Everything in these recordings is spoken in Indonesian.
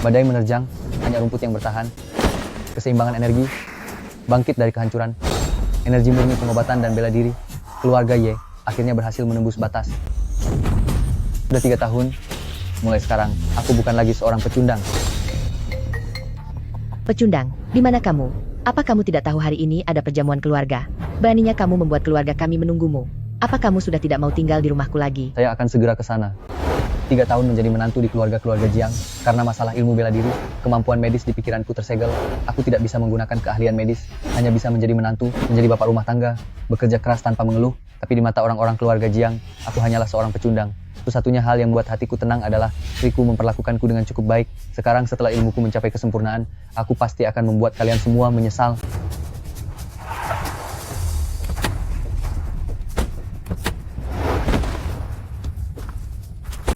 Badai menerjang, hanya rumput yang bertahan. Keseimbangan energi, bangkit dari kehancuran. Energi murni pengobatan dan bela diri. Keluarga Y akhirnya berhasil menembus batas. Sudah 3 tahun, mulai sekarang, aku bukan lagi seorang pecundang. Pecundang, di mana kamu? Apa kamu tidak tahu hari ini ada perjamuan keluarga? Beraninya kamu membuat keluarga kami menunggumu. Apa kamu sudah tidak mau tinggal di rumahku lagi? Saya akan segera ke sana. 3 tahun menjadi menantu di keluarga-keluarga Jiang. Karena masalah ilmu bela diri, kemampuan medis di pikiranku tersegel. Aku tidak bisa menggunakan keahlian medis. Hanya bisa menjadi menantu, menjadi bapak rumah tangga. Bekerja keras tanpa mengeluh. Tapi di mata orang-orang keluarga Jiang, aku hanyalah seorang pecundang. Satu-satunya hal yang membuat hatiku tenang adalah istriku memperlakukanku dengan cukup baik. Sekarang setelah ilmuku mencapai kesempurnaan, aku pasti akan membuat kalian semua menyesal.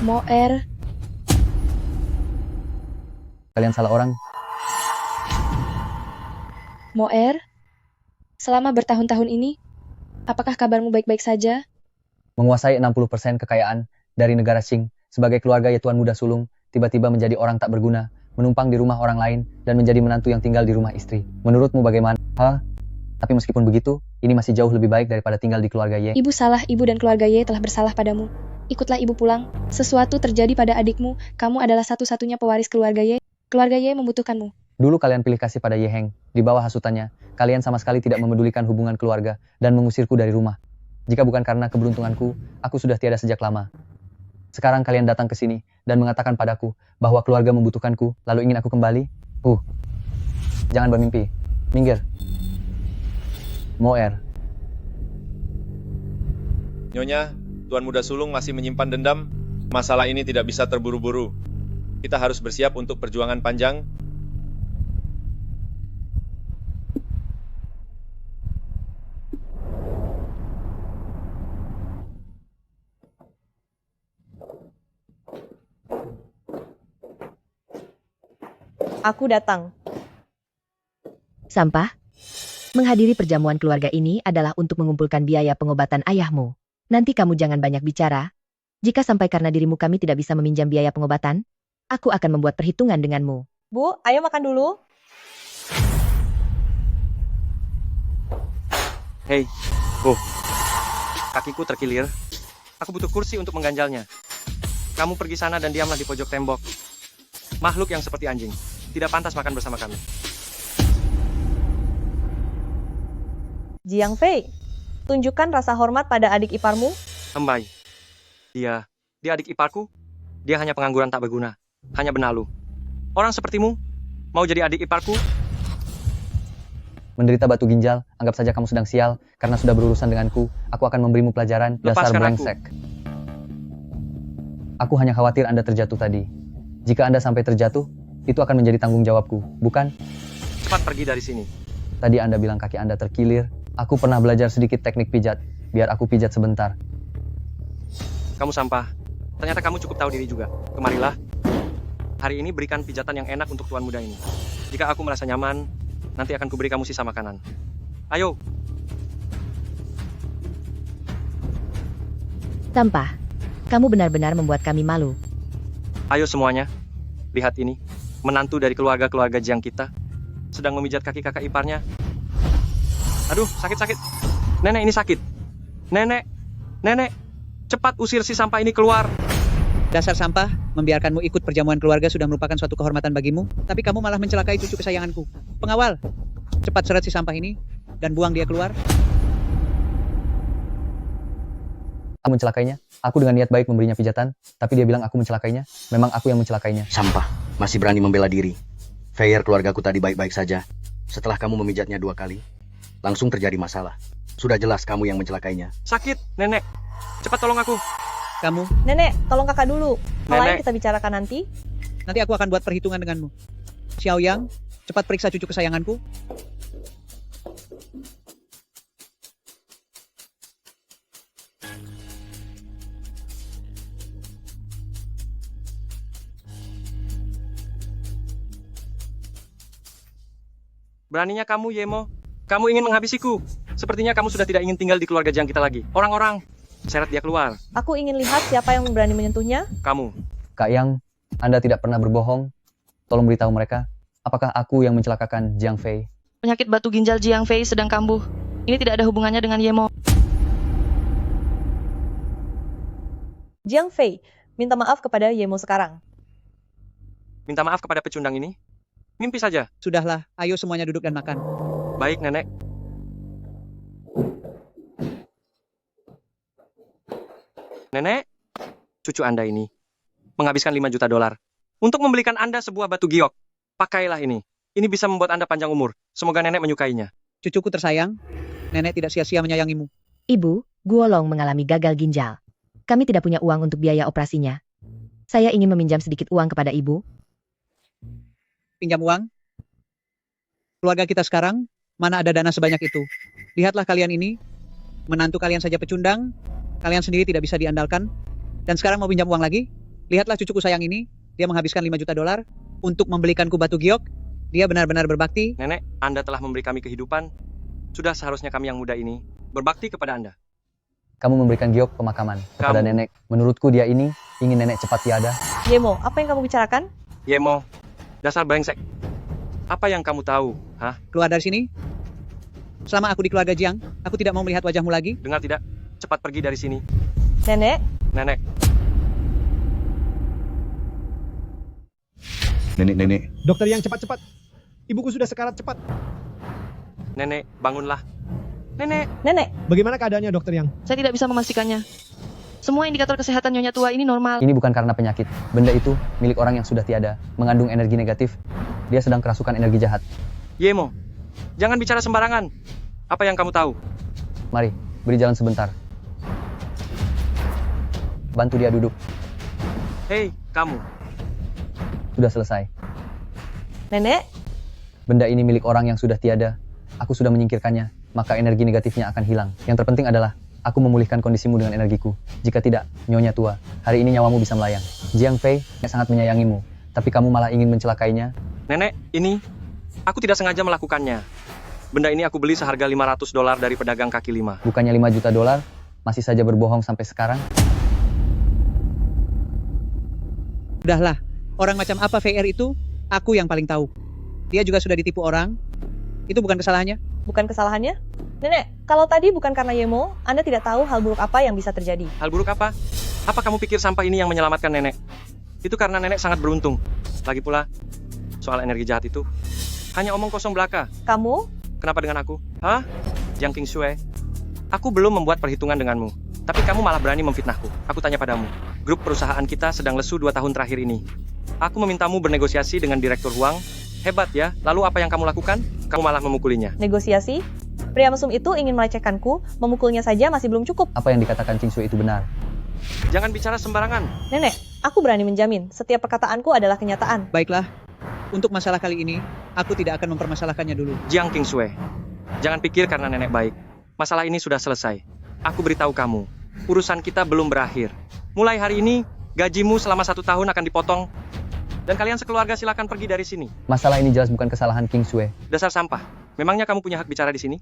Moer, Kalian salah orang. Moer, selama bertahun-tahun ini, apakah kabarmu baik-baik saja? Menguasai 60% kekayaan dari negara Qing, sebagai keluarga ya Tuan Muda Sulung, tiba-tiba menjadi orang tak berguna, menumpang di rumah orang lain, dan menjadi menantu yang tinggal di rumah istri. Menurutmu bagaimana? Tapi meskipun begitu, ini masih jauh lebih baik daripada tinggal di keluarga Ye. Ibu salah, ibu dan keluarga Ye telah bersalah padamu. Ikutlah ibu pulang. Sesuatu terjadi pada adikmu, kamu adalah satu-satunya pewaris keluarga Ye. Keluarga Ye membutuhkanmu. Dulu kalian pilih kasih pada Ye Heng, di bawah hasutannya, kalian sama sekali tidak memedulikan hubungan keluarga, dan mengusirku dari rumah. Jika bukan karena keberuntunganku, aku sudah tiada sejak lama. Sekarang kalian datang ke sini, dan mengatakan padaku, bahwa keluarga membutuhkanku, lalu ingin aku kembali? Jangan bermimpi. Minggir. Moer. Nyonya, Tuan Muda Sulung masih menyimpan dendam. Masalah ini tidak bisa terburu-buru. Kita harus bersiap untuk perjuangan panjang. Aku datang. Sampah? Menghadiri perjamuan keluarga ini adalah untuk mengumpulkan biaya pengobatan ayahmu. Nanti kamu jangan banyak bicara. Jika sampai karena dirimu kami tidak bisa meminjam biaya pengobatan, aku akan membuat perhitungan denganmu. Bu, ayo makan dulu. Hei, kakiku terkilir. Aku butuh kursi untuk mengganjalnya. Kamu pergi sana dan diamlah di pojok tembok. Makhluk yang seperti anjing, tidak pantas makan bersama kami. Jiang Fei, tunjukkan rasa hormat pada adik iparmu. Hembai, dia adik iparku. Dia hanya pengangguran tak berguna, hanya benalu. Orang sepertimu, mau jadi adik iparku? Menderita batu ginjal, anggap saja kamu sedang sial, karena sudah berurusan denganku, aku akan memberimu pelajaran, dasar Lepaskan brengsek. Aku hanya khawatir Anda terjatuh tadi. Jika Anda sampai terjatuh, itu akan menjadi tanggung jawabku, bukan? Cepat pergi dari sini. Tadi Anda bilang kaki Anda terkilir. Aku pernah belajar sedikit teknik pijat. Biar aku pijat sebentar. Kamu sampah. Ternyata kamu cukup tahu diri juga. Kemarilah. Hari ini berikan pijatan yang enak untuk tuan muda ini. Jika aku merasa nyaman, nanti akan kuberi kamu sisa makanan. Ayo. Sampah, kamu benar-benar membuat kami malu. Ayo semuanya. Lihat ini. Menantu dari keluarga-keluarga Jiang kita sedang memijat kaki kakak iparnya. Aduh, sakit-sakit. Nenek ini sakit. Nenek. Cepat usir si sampah ini keluar. Dasar sampah, membiarkanmu ikut perjamuan keluarga sudah merupakan suatu kehormatan bagimu, tapi kamu malah mencelakai cucu kesayanganku. Pengawal, cepat seret si sampah ini, dan buang dia keluar. Aku mencelakainya. Aku dengan niat baik memberinya pijatan, tapi dia bilang aku mencelakainya. Memang aku yang mencelakainya. Sampah, masih berani membela diri. Fair keluargaku tadi baik-baik saja. Setelah kamu memijatnya 2 kali, langsung terjadi masalah. Sudah jelas kamu yang mencelakainya. Sakit, nenek. Cepat tolong aku. Kamu, Nenek, tolong kakak dulu. Hal lain Nenek. kita bicarakan nanti. nanti aku akan buat perhitungan denganmu. Xiao Yang, cepat periksa cucu kesayanganku. Beraninya kamu, Yemo. Kamu ingin menghabisiku. Sepertinya kamu sudah tidak ingin tinggal di keluarga Jiang kita lagi. Orang-orang, seret dia keluar. Aku ingin lihat siapa yang berani menyentuhnya. Kamu. Kak Yang, Anda tidak pernah berbohong. Tolong beritahu mereka, apakah aku yang mencelakakan Jiang Fei? Penyakit batu ginjal Jiang Fei sedang kambuh. Ini tidak ada hubungannya dengan Yemo. Jiang Fei, minta maaf kepada Yemo sekarang. Minta maaf kepada pecundang ini? Mimpi saja. Sudahlah, ayo semuanya duduk dan makan. Baik, Nenek. Nenek, cucu Anda ini menghabiskan 5 juta dolar untuk membelikan Anda sebuah batu giok. Pakailah ini. Ini bisa membuat Anda panjang umur. Semoga Nenek menyukainya. Cucuku tersayang, nenek tidak sia-sia menyayangimu. Ibu, Guolong mengalami gagal ginjal. Kami tidak punya uang untuk biaya operasinya. Saya ingin meminjam sedikit uang kepada ibu. Pinjam uang? Keluarga kita sekarang, mana ada dana sebanyak itu? Lihatlah kalian ini, menantu kalian saja pecundang, kalian sendiri tidak bisa diandalkan, dan sekarang mau pinjam uang lagi? Lihatlah cucuku sayang ini, dia menghabiskan 5 juta dolar untuk membelikanku batu giok. Dia benar-benar berbakti. Nenek, Anda telah memberi kami kehidupan. Sudah seharusnya kami yang muda ini berbakti kepada Anda. Kamu memberikan giok pemakaman kepada Kamu. nenek. Menurutku dia ini ingin nenek cepat tiada. Yemo, apa yang kamu bicarakan? Yemo, dasar brengsek. Apa yang kamu tahu? Hah? Keluar dari sini. Selama aku di keluarga Jiang, aku tidak mau melihat wajahmu lagi. Dengar tidak? Cepat pergi dari sini. Nenek, Nenek, Nenek, Dokter yang cepat-cepat. Ibuku sudah sekarat cepat. Nenek, bangunlah. Nenek, nenek, Bagaimana keadaannya dokter yang? Saya tidak bisa memastikannya. Semua indikator kesehatan Nyonya tua ini normal. Ini bukan karena penyakit. Benda itu milik orang yang sudah tiada, mengandung energi negatif. Dia sedang kerasukan energi jahat. Yemo, jangan bicara sembarangan. Apa yang kamu tahu? Mari, beri jalan sebentar. Bantu dia duduk. Hei, kamu. Sudah selesai. nenek, Benda ini milik orang yang sudah tiada. Aku sudah menyingkirkannya, maka energi negatifnya akan hilang. Yang terpenting adalah, aku memulihkan kondisimu dengan energiku. Jika tidak, Nyonya tua, hari ini nyawamu bisa melayang. Jiang Fei sangat menyayangimu, tapi kamu malah ingin mencelakainya. Nenek, ini aku tidak sengaja melakukannya. Benda ini aku beli seharga 500 dolar dari pedagang kaki lima. Bukannya 5 juta dolar, masih saja berbohong sampai sekarang. Udahlah, orang macam apa VR itu, aku yang paling tahu. Dia juga sudah ditipu orang. Itu bukan kesalahannya. bukan kesalahannya? Nenek, kalau tadi bukan karena Yemo, Anda tidak tahu hal buruk apa yang bisa terjadi. Hal buruk apa? Apa kamu pikir sampah ini yang menyelamatkan nenek? Itu karena nenek sangat beruntung. Lagi pula, soal energi jahat itu, hanya omong kosong belaka. Kamu? Kenapa dengan aku? Hah? Jiang King Shui? Aku belum membuat perhitungan denganmu. Tapi kamu malah berani memfitnahku. Aku tanya padamu. Grup perusahaan kita sedang lesu 2 tahun terakhir ini. Aku memintamu bernegosiasi dengan Direktur Huang. Hebat ya. Lalu apa yang kamu lakukan? Kamu malah memukulinya. Negosiasi? Pria mesum itu ingin melecehkanku, memukulnya saja masih belum cukup. Apa yang dikatakan Ching Sui itu benar. Jangan bicara sembarangan. Nenek, aku berani menjamin, setiap perkataanku adalah kenyataan. Baiklah, untuk masalah kali ini, aku tidak akan mempermasalahkannya dulu. Jiang King Shui, jangan pikir karena nenek baik. Masalah ini sudah selesai. Aku beritahu kamu, urusan kita belum berakhir. Mulai hari ini, gajimu selama 1 tahun akan dipotong. Dan kalian sekeluarga silakan pergi dari sini. Masalah ini jelas bukan kesalahan King Sui. Dasar sampah. Memangnya kamu punya hak bicara di sini?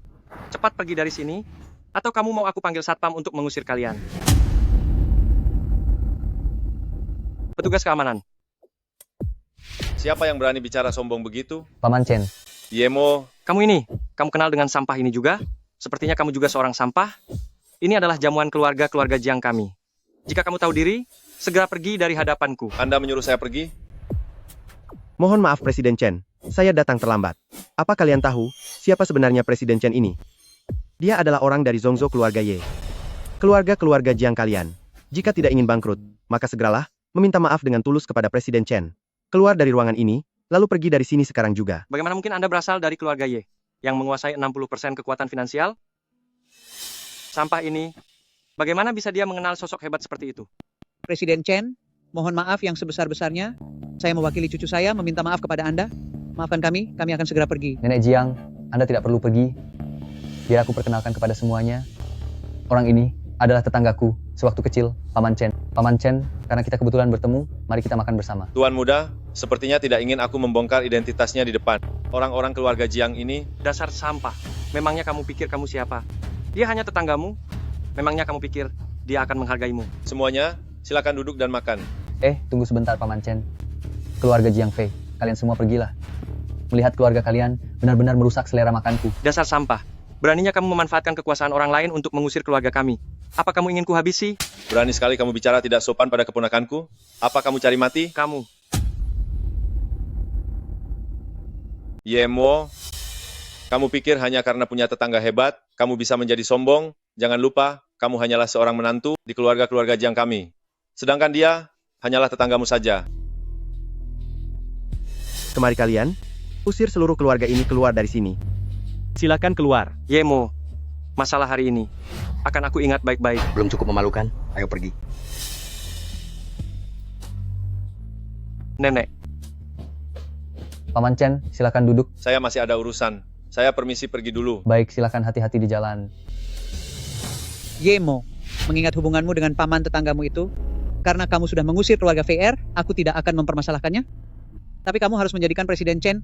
Cepat pergi dari sini, atau kamu mau aku panggil satpam untuk mengusir kalian? Petugas keamanan. Siapa yang berani bicara sombong begitu? Paman Chen, Yemo, Kamu kenal dengan sampah ini juga? Sepertinya kamu juga seorang sampah. Ini adalah jamuan keluarga Jiang kami. Jika kamu tahu diri, segera pergi dari hadapanku. Anda menyuruh saya pergi? Mohon maaf Presiden Chen, saya datang terlambat. Apa kalian tahu, siapa sebenarnya Presiden Chen ini? Dia adalah orang dari Zhongzhou keluarga Ye. Keluarga Jiang kalian. Jika tidak ingin bangkrut, maka segeralah meminta maaf dengan tulus kepada Presiden Chen. Keluar dari ruangan ini, lalu pergi dari sini sekarang juga. Bagaimana mungkin Anda berasal dari keluarga Ye, yang menguasai 60% kekuatan finansial? Sampah ini, bagaimana bisa dia mengenal sosok hebat seperti itu? Presiden Chen, mohon maaf yang sebesar-besarnya. Saya mewakili cucu saya meminta maaf kepada Anda. Maafkan kami akan segera pergi. Nenek Jiang, Anda tidak perlu pergi. Biar aku perkenalkan kepada semuanya. Orang ini adalah tetanggaku sewaktu kecil, Paman Chen. Paman Chen, karena kita kebetulan bertemu, mari kita makan bersama. Tuan muda, sepertinya tidak ingin aku membongkar identitasnya di depan. Orang-orang keluarga Jiang ini, Dasar sampah. Memangnya kamu pikir kamu siapa? Dia hanya tetanggamu. Memangnya kamu pikir dia akan menghargaimu? semuanya silakan duduk dan makan. Tunggu sebentar Paman Chen. Keluarga Jiang Fei, kalian semua pergilah. Melihat keluarga kalian benar-benar merusak selera makanku. Dasar sampah. Beraninya kamu memanfaatkan kekuasaan orang lain untuk mengusir keluarga kami. Apa kamu ingin kuhabisi? Berani sekali kamu bicara tidak sopan pada keponakanku. Apa kamu cari mati? Kamu. Yemo, kamu pikir hanya karena punya tetangga hebat, kamu bisa menjadi sombong? Jangan lupa, kamu hanyalah seorang menantu di keluarga-keluarga Jiang kami. Sedangkan dia hanyalah tetanggamu saja. Kemari kalian, usir seluruh keluarga ini keluar dari sini. Silakan keluar. Yemo, masalah hari ini akan aku ingat baik-baik. Belum cukup memalukan? Ayo pergi. Nenek, Paman Chen, silakan duduk. Saya masih ada urusan. Saya permisi pergi dulu. Baik, silakan hati-hati di jalan. Yemo, mengingat hubunganmu dengan paman tetanggamu itu, karena kamu sudah mengusir keluarga VR, aku tidak akan mempermasalahkannya. Tapi kamu harus menjadikan Presiden Chen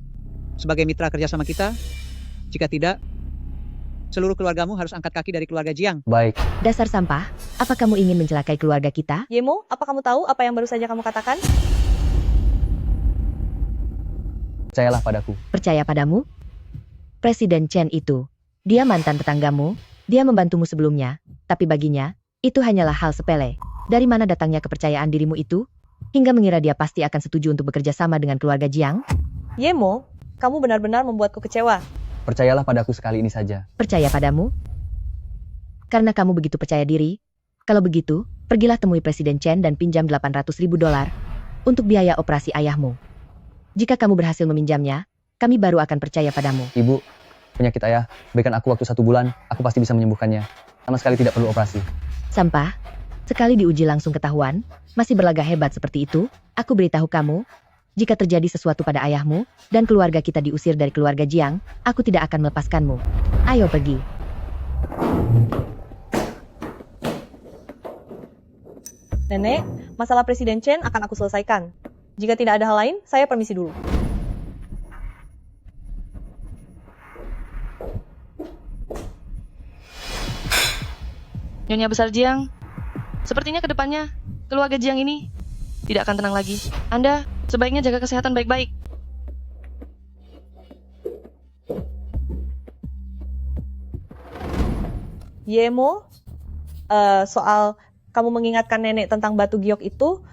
sebagai mitra kerjasama kita. Jika tidak, seluruh keluargamu harus angkat kaki dari keluarga Jiang. Baik. Dasar sampah, apa kamu ingin mencelakai keluarga kita? Yemo, apa kamu tahu apa yang baru saja kamu katakan? Percayalah padaku. Percaya padamu? Presiden Chen itu, dia mantan tetanggamu, dia membantumu sebelumnya, tapi baginya, itu hanyalah hal sepele. Dari mana datangnya kepercayaan dirimu itu? Hingga mengira dia pasti akan setuju untuk bekerja sama dengan keluarga Jiang? Yemo, kamu benar-benar membuatku kecewa. Percayalah padaku sekali ini saja. Percaya padamu? Karena kamu begitu percaya diri? Kalau begitu, pergilah temui Presiden Chen dan pinjam $800.000 untuk biaya operasi ayahmu. Jika kamu berhasil meminjamnya, kami baru akan percaya padamu. Ibu, penyakit ayah, berikan aku waktu 1 bulan, aku pasti bisa menyembuhkannya. Sama sekali tidak perlu operasi. Sampah, sekali diuji langsung ketahuan, masih berlagak hebat seperti itu, aku beritahu kamu, jika terjadi sesuatu pada ayahmu, dan keluarga kita diusir dari keluarga Jiang, aku tidak akan melepaskanmu. Ayo pergi. Nenek, masalah Presiden Chen akan aku selesaikan. Jika tidak ada hal lain, saya permisi dulu. Nyonya Besar Jiang, sepertinya ke depannya keluarga Jiang ini tidak akan tenang lagi. Anda sebaiknya jaga kesehatan baik-baik. Yemo, soal kamu mengingatkan nenek tentang batu giok itu,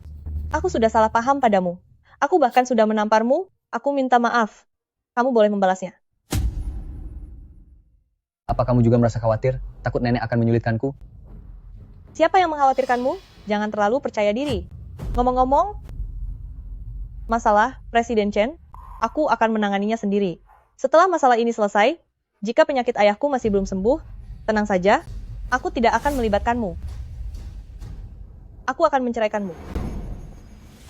aku sudah salah paham padamu. Aku bahkan sudah menamparmu, aku minta maaf. Kamu boleh membalasnya. Apa kamu juga merasa khawatir? Takut nenek akan menyulitkanku? Siapa yang mengkhawatirkanmu? Jangan terlalu percaya diri. Ngomong-ngomong, masalah Presiden Chen, aku akan menanganinya sendiri. Setelah masalah ini selesai, jika penyakit ayahku masih belum sembuh, tenang saja, aku tidak akan melibatkanmu. Aku akan menceraikanmu.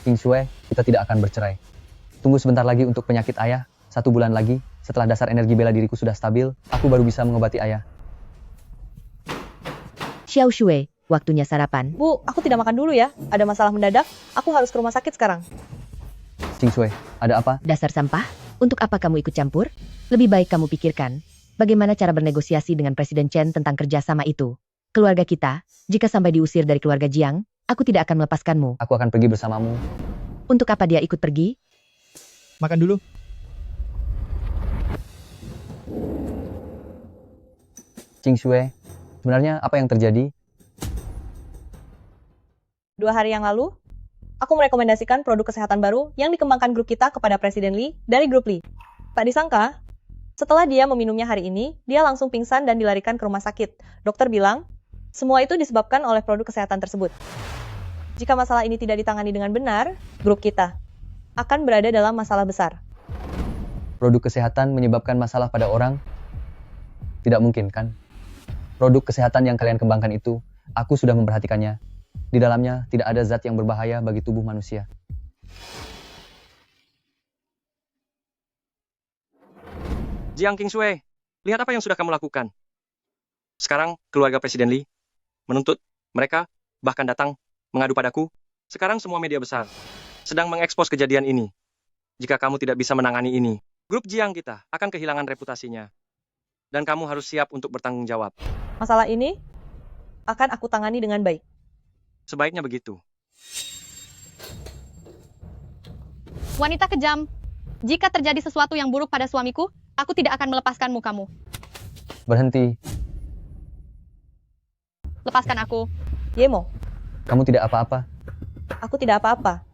King Shui, kita tidak akan bercerai. Tunggu sebentar lagi untuk penyakit ayah. 1 bulan lagi, setelah dasar energi bela diriku sudah stabil, aku baru bisa mengobati ayah. Xiao Shui, waktunya sarapan. Bu, aku tidak makan dulu ya. Ada masalah mendadak, aku harus ke rumah sakit sekarang. King Shui, ada apa? Dasar sampah, untuk apa kamu ikut campur? Lebih baik kamu pikirkan, bagaimana cara bernegosiasi dengan Presiden Chen tentang kerjasama itu. Keluarga kita, jika sampai diusir dari keluarga Jiang, aku tidak akan melepaskanmu. Aku akan pergi bersamamu. Untuk apa dia ikut pergi? Makan dulu. King Shui, sebenarnya apa yang terjadi? 2 hari yang lalu, aku merekomendasikan produk kesehatan baru yang dikembangkan grup kita kepada Presiden Li dari grup Li. Tak disangka, setelah dia meminumnya hari ini, dia langsung pingsan dan dilarikan ke rumah sakit. Dokter bilang, semua itu disebabkan oleh produk kesehatan tersebut. Jika masalah ini tidak ditangani dengan benar, grup kita akan berada dalam masalah besar. Produk kesehatan menyebabkan masalah pada orang? Tidak mungkin, kan? Produk kesehatan yang kalian kembangkan itu, aku sudah memperhatikannya. Di dalamnya tidak ada zat yang berbahaya bagi tubuh manusia. Jiang King Shui, lihat apa yang sudah kamu lakukan. Sekarang keluarga Presiden Li menuntut mereka, bahkan datang mengadu padaku. Sekarang semua media besar sedang mengekspos kejadian ini. Jika kamu tidak bisa menangani ini, grup Jiang kita akan kehilangan reputasinya. Dan kamu harus siap untuk bertanggung jawab. Masalah ini akan aku tangani dengan baik. Sebaiknya begitu. Wanita kejam, Jika terjadi sesuatu yang buruk pada suamiku, aku tidak akan melepaskanmu kamu. Berhenti. Lepaskan aku. Yemo, Kamu tidak apa-apa. aku tidak apa-apa.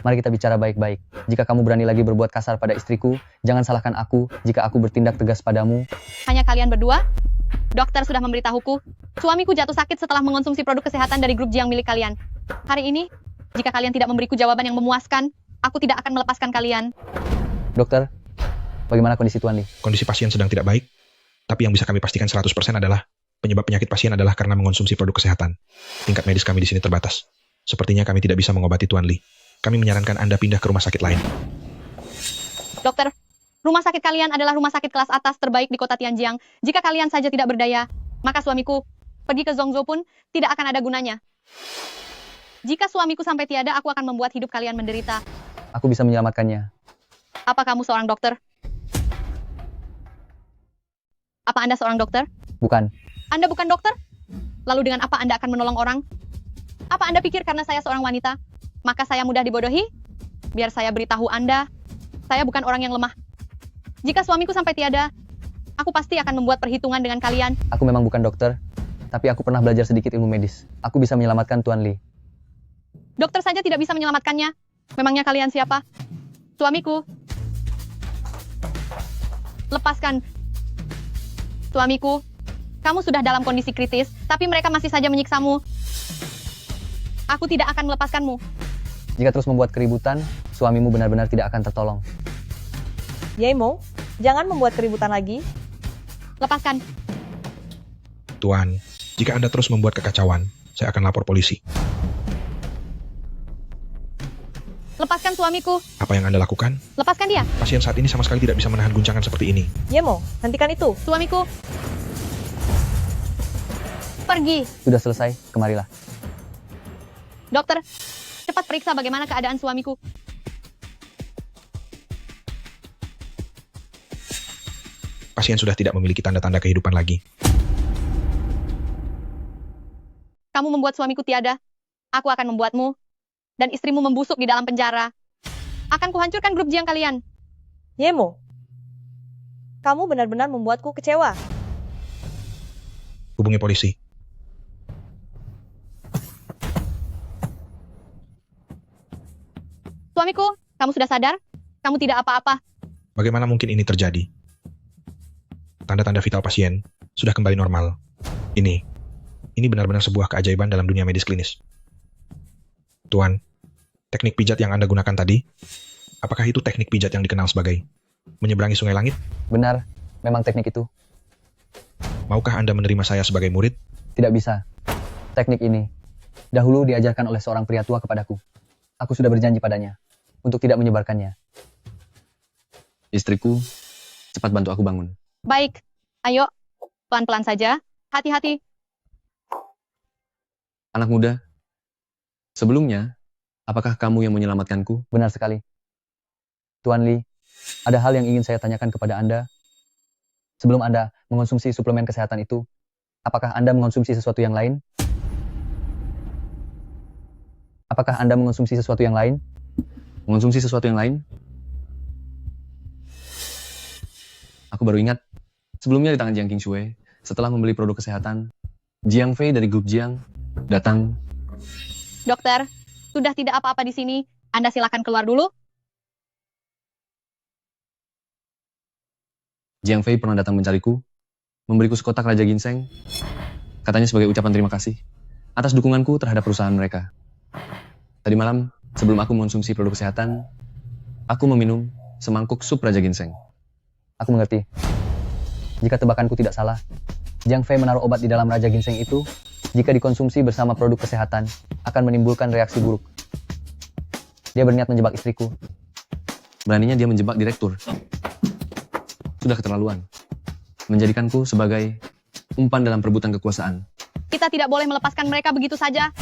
Mari kita bicara baik-baik. Jika kamu berani lagi berbuat kasar pada istriku, jangan salahkan aku jika aku bertindak tegas padamu. Hanya kalian berdua? Dokter sudah memberitahuku, suamiku jatuh sakit setelah mengonsumsi produk kesehatan dari grup Jiang milik kalian. Hari ini, jika kalian tidak memberiku jawaban yang memuaskan, aku tidak akan melepaskan kalian. Dokter, bagaimana kondisi Tuan Li? Kondisi pasien sedang tidak baik, tapi yang bisa kami pastikan 100% adalah penyebab penyakit pasien adalah karena mengonsumsi produk kesehatan. Tingkat medis kami di sini terbatas. Sepertinya kami tidak bisa mengobati Tuan Li. Kami menyarankan Anda pindah ke rumah sakit lain. Dokter, rumah sakit kalian adalah rumah sakit kelas atas terbaik di kota Tianjiang. Jika kalian saja tidak berdaya, maka suamiku pergi ke Zhongzhou pun tidak akan ada gunanya. Jika suamiku sampai tiada, aku akan membuat hidup kalian menderita. Aku bisa menyelamatkannya. Apa kamu seorang dokter? Apa Anda seorang dokter? Bukan. Anda bukan dokter? Lalu dengan apa Anda akan menolong orang? Apa Anda pikir karena saya seorang wanita, maka saya mudah dibodohi? Biar saya beritahu Anda, saya bukan orang yang lemah. Jika suamiku sampai tiada, aku pasti akan membuat perhitungan dengan kalian. Aku memang bukan dokter, tapi aku pernah belajar sedikit ilmu medis. Aku bisa menyelamatkan Tuan Li. Dokter saja tidak bisa menyelamatkannya. Memangnya kalian siapa? Suamiku. Lepaskan. Suamiku, kamu sudah dalam kondisi kritis, tapi mereka masih saja menyiksamu. Aku tidak akan melepaskanmu. Jika terus membuat keributan, suamimu benar-benar tidak akan tertolong. Yemo, jangan membuat keributan lagi. Lepaskan. Tuan, jika Anda terus membuat kekacauan, saya akan lapor polisi. Lepaskan suamiku. Apa yang Anda lakukan? Lepaskan dia. Pasien saat ini sama sekali tidak bisa menahan guncangan seperti ini. Yemo, hentikan itu. Suamiku. Pergi. Sudah selesai, kemarilah. Dokter, cepat periksa bagaimana keadaan suamiku. Pasien sudah tidak memiliki tanda-tanda kehidupan lagi. Kamu membuat suamiku tiada. Aku akan membuatmu dan istrimu membusuk di dalam penjara. Akan kuhancurkan grup Jiang kalian. Yemo, kamu benar-benar membuatku kecewa. Hubungi polisi. Suamiku, kamu sudah sadar? Kamu tidak apa-apa. Bagaimana mungkin ini terjadi? Tanda-tanda vital pasien sudah kembali normal. Ini benar-benar sebuah keajaiban dalam dunia medis klinis. Tuan, teknik pijat yang Anda gunakan tadi, apakah itu teknik pijat yang dikenal sebagai menyeberangi sungai langit? Benar, memang teknik itu. Maukah Anda menerima saya sebagai murid? Tidak bisa. Teknik ini dahulu diajarkan oleh seorang pria tua kepadaku. Aku sudah berjanji padanya untuk tidak menyebarkannya. Istriku, cepat bantu aku bangun. Baik, ayo. Pelan-pelan saja. Hati-hati. Anak muda, sebelumnya, apakah kamu yang menyelamatkanku? Benar sekali. Tuan Li, ada hal yang ingin saya tanyakan kepada Anda. Sebelum Anda mengonsumsi suplemen kesehatan itu, apakah Anda mengonsumsi sesuatu yang lain? Apakah Anda mengonsumsi sesuatu yang lain? Mengonsumsi sesuatu yang lain? Aku baru ingat, sebelumnya di tangan Jiang Qingshui, setelah membeli produk kesehatan, Jiang Fei dari grup Jiang datang. Dokter, sudah tidak apa-apa di sini. Anda silakan keluar dulu. Jiang Fei pernah datang mencariku, memberiku sekotak Raja Ginseng, katanya sebagai ucapan terima kasih atas dukunganku terhadap perusahaan mereka. Tadi malam, sebelum aku mengonsumsi produk kesehatan, aku meminum semangkuk sup Raja Ginseng. Aku mengerti. Jika tebakanku tidak salah, Jiang Fei menaruh obat di dalam Raja Ginseng itu, jika dikonsumsi bersama produk kesehatan, akan menimbulkan reaksi buruk. Dia berniat menjebak istriku. Beraninya dia menjebak direktur. Sudah keterlaluan. Menjadikanku sebagai umpan dalam perebutan kekuasaan. Kita tidak boleh melepaskan mereka begitu saja.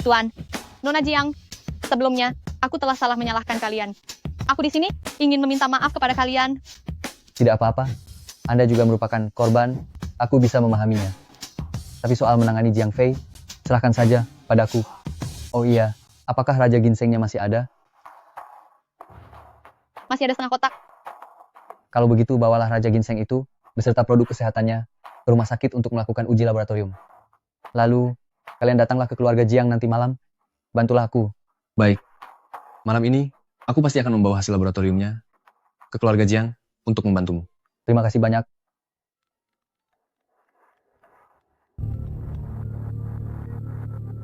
Tuan, Nona Jiang, sebelumnya, aku telah salah menyalahkan kalian. Aku di sini ingin meminta maaf kepada kalian. Tidak apa-apa. Anda juga merupakan korban. Aku bisa memahaminya. Tapi soal menangani Jiang Fei, serahkan saja padaku. Oh iya, apakah Raja Ginsengnya masih ada? Masih ada setengah kotak. Kalau begitu, bawalah Raja Ginseng itu beserta produk kesehatannya ke rumah sakit untuk melakukan uji laboratorium. Lalu, kalian datanglah ke keluarga Jiang nanti malam. Bantulah aku. Baik. Malam ini, aku pasti akan membawa hasil laboratoriumnya ke keluarga Jiang untuk membantumu. Terima kasih banyak.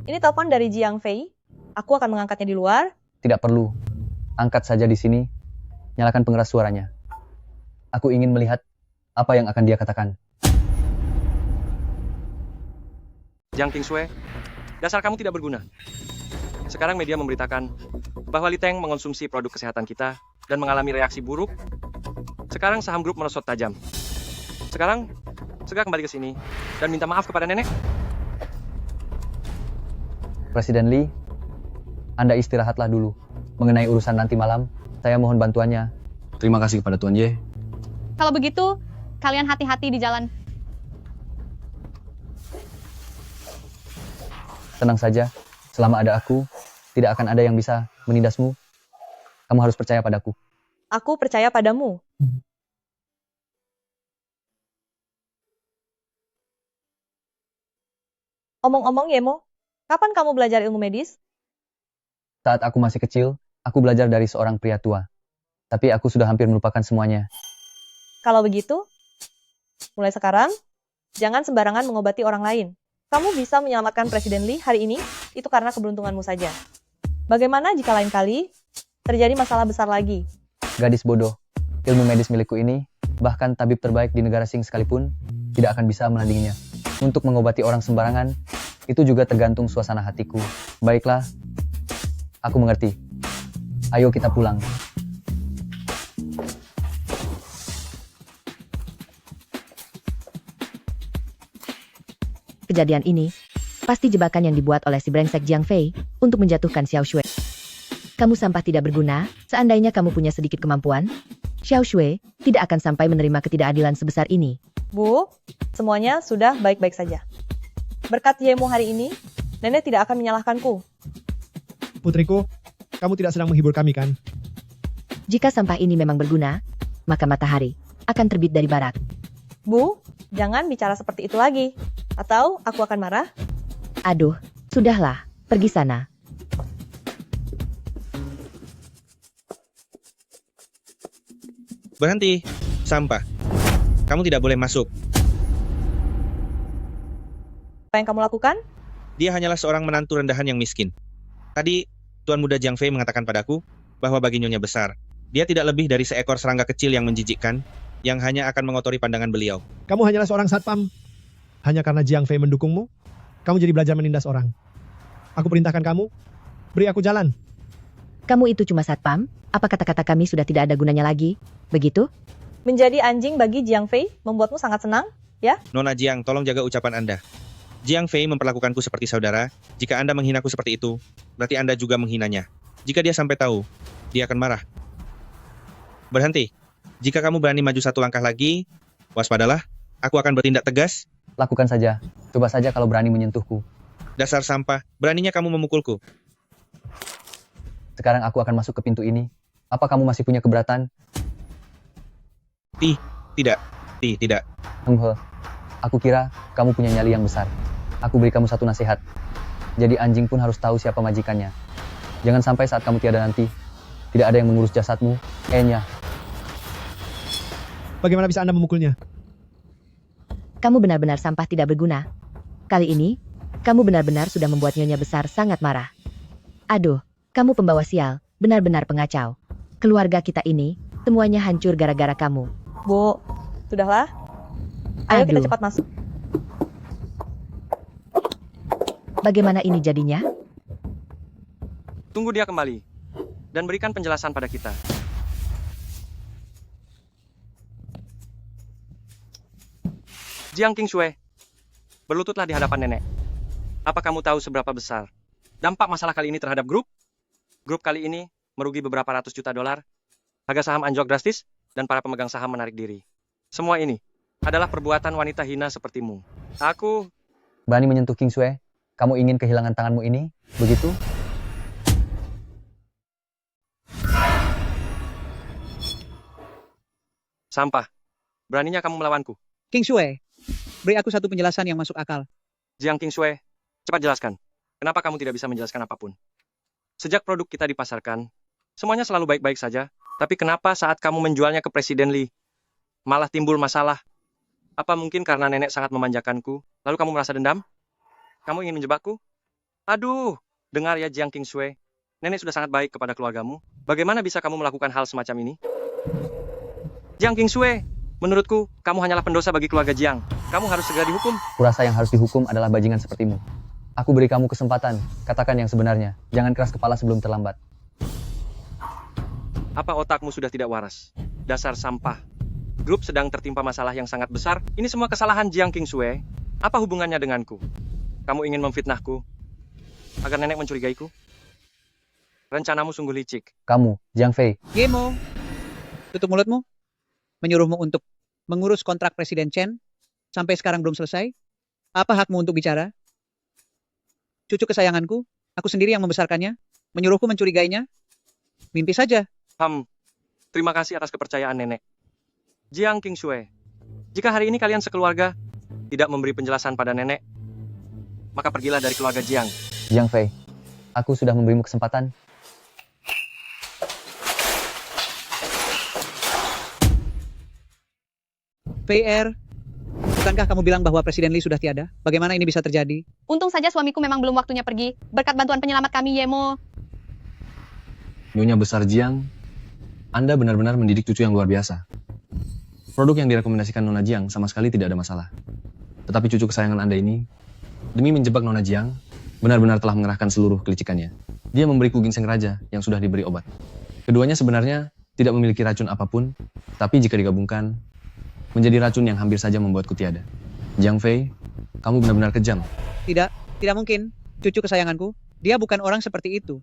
Ini telepon dari Jiang Fei. Aku akan mengangkatnya di luar. Tidak perlu. Angkat saja di sini. Nyalakan pengeras suaranya. Aku ingin melihat apa yang akan dia katakan. Jiang Qingshui, dasar kamu tidak berguna. Sekarang media memberitakan bahwa Li Teng mengonsumsi produk kesehatan kita dan mengalami reaksi buruk. Sekarang saham grup merosot tajam. Sekarang, segera kembali ke sini dan minta maaf kepada nenek. Presiden Li, Anda istirahatlah dulu. Mengenai urusan nanti malam, saya mohon bantuannya. Terima kasih kepada Tuan Ye. Kalau begitu, kalian hati-hati di jalan. Tenang saja, selama ada aku, tidak akan ada yang bisa menindasmu. Kamu harus percaya padaku. Aku percaya padamu. Omong-omong, Yemo, kapan kamu belajar ilmu medis? Saat aku masih kecil, aku belajar dari seorang pria tua. Tapi aku sudah hampir melupakan semuanya. Kalau begitu, mulai sekarang, jangan sembarangan mengobati orang lain. Kamu bisa menyelamatkan Presiden Li hari ini, itu karena keberuntunganmu saja. Bagaimana jika lain kali terjadi masalah besar lagi? Gadis bodoh, ilmu medis milikku ini, bahkan tabib terbaik di negara Sing sekalipun, tidak akan bisa menandinginya. Untuk mengobati orang sembarangan, itu juga tergantung suasana hatiku. Baiklah, aku mengerti. Ayo kita pulang. Kejadian ini pasti jebakan yang dibuat oleh si brengsek Jiang Fei untuk menjatuhkan Xiao Shui. Kamu sampah tidak berguna, seandainya kamu punya sedikit kemampuan, Xiao Shui tidak akan sampai menerima ketidakadilan sebesar ini. Bu, semuanya sudah baik-baik saja. Berkat Yemo hari ini, nenek tidak akan menyalahkanku. Putriku, kamu tidak sedang menghibur kami kan? Jika sampah ini memang berguna, maka matahari akan terbit dari barat. Bu, jangan bicara seperti itu lagi. Atau aku akan marah? Aduh, sudahlah, pergi sana. Berhenti. Sampah. Kamu tidak boleh masuk. Apa yang kamu lakukan? Dia hanyalah seorang menantu rendahan yang miskin. Tadi, Tuan Muda Jiang Fei mengatakan padaku bahwa bagi Nyonya besar, dia tidak lebih dari seekor serangga kecil yang menjijikkan, yang hanya akan mengotori pandangan beliau. Kamu hanyalah seorang satpam. Hanya karena Jiang Fei mendukungmu, kamu jadi belajar menindas orang. Aku perintahkan kamu, beri aku jalan. Kamu itu cuma satpam? Apa kata-kata kami sudah tidak ada gunanya lagi? Begitu? Menjadi anjing bagi Jiang Fei membuatmu sangat senang, ya? Nona Jiang, tolong jaga ucapan Anda. Jiang Fei memperlakukanku seperti saudara. Jika Anda menghinaku seperti itu, berarti Anda juga menghinanya. Jika dia sampai tahu, dia akan marah. Berhenti. Jika kamu berani maju satu langkah lagi, waspadalah, aku akan bertindak tegas. Lakukan saja. Coba saja kalau berani menyentuhku. Dasar sampah, beraninya kamu memukulku. Sekarang aku akan masuk ke pintu ini. Apa kamu masih punya keberatan? Tidak. Aku kira kamu punya nyali yang besar. Aku beri kamu satu nasihat. Jadi anjing pun harus tahu siapa majikannya. Jangan sampai saat kamu tiada nanti, tidak ada yang mengurus jasadmu. Enya. Bagaimana bisa Anda memukulnya? Kamu benar-benar sampah tidak berguna. Kali ini, kamu benar-benar sudah membuat Nyonya besar sangat marah. Aduh, kamu pembawa sial, benar-benar pengacau. Keluarga kita ini, semuanya hancur gara-gara kamu. Bu, sudahlah. Ayo kita Aduh. cepat masuk. Bagaimana ini jadinya? Tunggu dia kembali dan berikan penjelasan pada kita. Jiang Qingshui, berlututlah di hadapan nenek. Apa kamu tahu seberapa besar dampak masalah kali ini terhadap grup? Grup kali ini merugi beberapa ratus juta dolar. Harga saham anjlok drastis dan para pemegang saham menarik diri. Semua ini adalah perbuatan wanita hina sepertimu. Aku Berani menyentuh Qingshui? Kamu ingin kehilangan tanganmu ini? Begitu? Sampah. Beraninya kamu melawanku. King Shui, beri aku satu penjelasan yang masuk akal. Jiang King Shui, cepat jelaskan. Kenapa kamu tidak bisa menjelaskan apapun? Sejak produk kita dipasarkan, semuanya selalu baik-baik saja. Tapi kenapa saat kamu menjualnya ke Presiden Lee, malah timbul masalah? Apa mungkin karena nenek sangat memanjakanku, lalu kamu merasa dendam? Kamu ingin menjebakku? Aduh, dengar ya Jiang King Shui. Nenek sudah sangat baik kepada keluargamu. Bagaimana bisa kamu melakukan hal semacam ini? Jiang King Shui, menurutku, kamu hanyalah pendosa bagi keluarga Jiang. Kamu harus segera dihukum. Kurasa yang harus dihukum adalah bajingan sepertimu. Aku beri kamu kesempatan, katakan yang sebenarnya. Jangan keras kepala sebelum terlambat. Apa otakmu sudah tidak waras? Dasar sampah. Grup sedang tertimpa masalah yang sangat besar. Ini semua kesalahan Jiang King Shui. Apa hubungannya denganku? Kamu ingin memfitnahku? Agar nenek mencurigaiku? Rencanamu sungguh licik. Kamu, Jiang Fei. Yemo, tutup mulutmu. Menyuruhmu untuk mengurus kontrak Presiden Chen sampai sekarang belum selesai. Apa hakmu untuk bicara? Cucu kesayanganku, aku sendiri yang membesarkannya. Menyuruhku mencurigainya. Mimpi saja. Terima kasih atas kepercayaan nenek. Jiang King Shui, jika hari ini kalian sekeluarga tidak memberi penjelasan pada nenek, maka pergilah dari keluarga Jiang. Jiang Fei, aku sudah memberimu kesempatan. PR, bukankah kamu bilang bahwa Presiden Lee sudah tiada? Bagaimana ini bisa terjadi? Untung saja suamiku memang belum waktunya pergi. Berkat bantuan penyelamat kami, Yemo. Nyonya besar Jiang, Anda benar-benar mendidik cucu yang luar biasa. Produk yang direkomendasikan Nona Jiang sama sekali tidak ada masalah. Tetapi cucu kesayangan Anda ini, demi menjebak Nona Jiang, benar-benar telah mengerahkan seluruh kelicikannya. Dia memberiku ginseng raja yang sudah diberi obat. Keduanya sebenarnya tidak memiliki racun apapun, tapi jika digabungkan, menjadi racun yang hampir saja membuatku tiada. Jiang Fei, kamu benar-benar kejam. Tidak mungkin. Cucu kesayanganku, dia bukan orang seperti itu.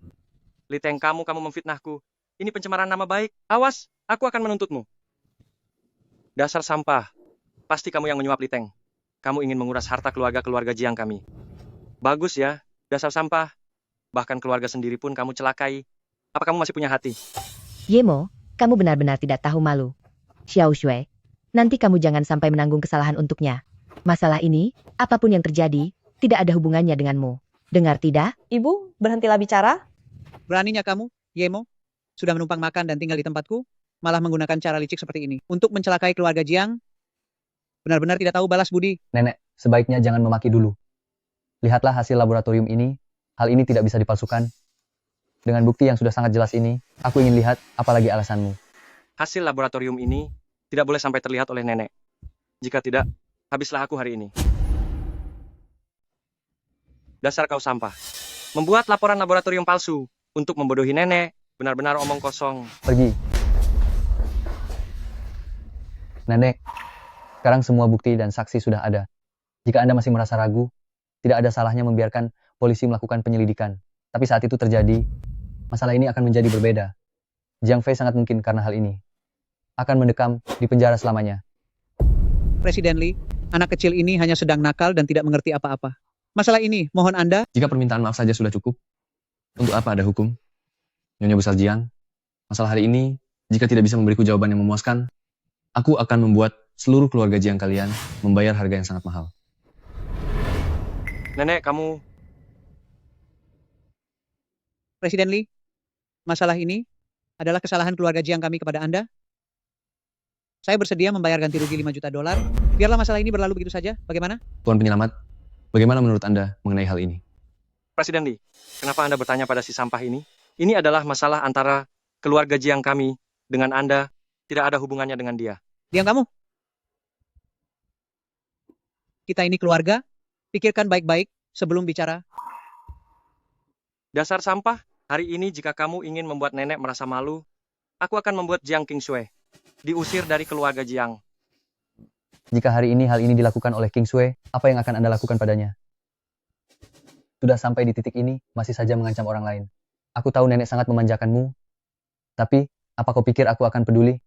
Liteng, kamu memfitnahku. Ini pencemaran nama baik. Awas, aku akan menuntutmu. Dasar sampah. Pasti kamu yang menyuap Liteng. Kamu ingin menguras harta keluarga Jiang kami. Bagus ya, dasar sampah. Bahkan keluarga sendiri pun kamu celakai. Apa kamu masih punya hati? Yemo, kamu benar-benar tidak tahu malu. Xiao Shui, nanti kamu jangan sampai menanggung kesalahan untuknya. Masalah ini, apapun yang terjadi, tidak ada hubungannya denganmu. Dengar tidak? Ibu, berhentilah bicara. Beraninya kamu, Yemo, sudah menumpang makan dan tinggal di tempatku, malah menggunakan cara licik seperti ini untuk mencelakai keluarga Jiang. Benar-benar tidak tahu balas budi. Nenek, sebaiknya jangan memaki dulu. Lihatlah hasil laboratorium ini. Hal ini tidak bisa dipalsukan. Dengan bukti yang sudah sangat jelas ini, aku ingin lihat apalagi alasanmu. Hasil laboratorium ini tidak boleh sampai terlihat oleh nenek. Jika tidak, habislah aku hari ini. Dasar kau sampah. Membuat laporan laboratorium palsu untuk membodohi nenek. Benar-benar omong kosong. Pergi. Nenek, sekarang semua bukti dan saksi sudah ada. Jika Anda masih merasa ragu, tidak ada salahnya membiarkan polisi melakukan penyelidikan. Tapi saat itu terjadi, masalah ini akan menjadi berbeda. Jiang Fei sangat mungkin karena hal ini akan mendekam di penjara selamanya. Presiden Lee, anak kecil ini hanya sedang nakal dan tidak mengerti apa-apa. Masalah ini, mohon Anda... Jika permintaan maaf saja sudah cukup, untuk apa ada hukum? Nyonya besar Jiang, masalah hari ini, jika tidak bisa memberiku jawaban yang memuaskan, aku akan membuat seluruh keluarga Jiang kalian membayar harga yang sangat mahal. Nenek, kamu... Presiden Lee, masalah ini adalah kesalahan keluarga Jiang kami kepada Anda. Saya bersedia membayar ganti rugi $5 juta. Biarlah masalah ini berlalu begitu saja. Bagaimana? Tuan Penyelamat, bagaimana menurut Anda mengenai hal ini? Presiden Lee, kenapa Anda bertanya pada si sampah ini? Ini adalah masalah antara keluarga Jiang kami dengan Anda. Tidak ada hubungannya dengan dia. Diam kamu. Kita ini keluarga. Pikirkan baik-baik sebelum bicara. Dasar sampah, hari ini jika kamu ingin membuat nenek merasa malu, aku akan membuat Jiang King Shui diusir dari keluarga Jiang. Jika hari ini hal ini dilakukan oleh King Shui, apa yang akan Anda lakukan padanya? Sudah sampai di titik ini, masih saja mengancam orang lain. Aku tahu nenek sangat memanjakanmu, tapi apa kau pikir aku akan peduli?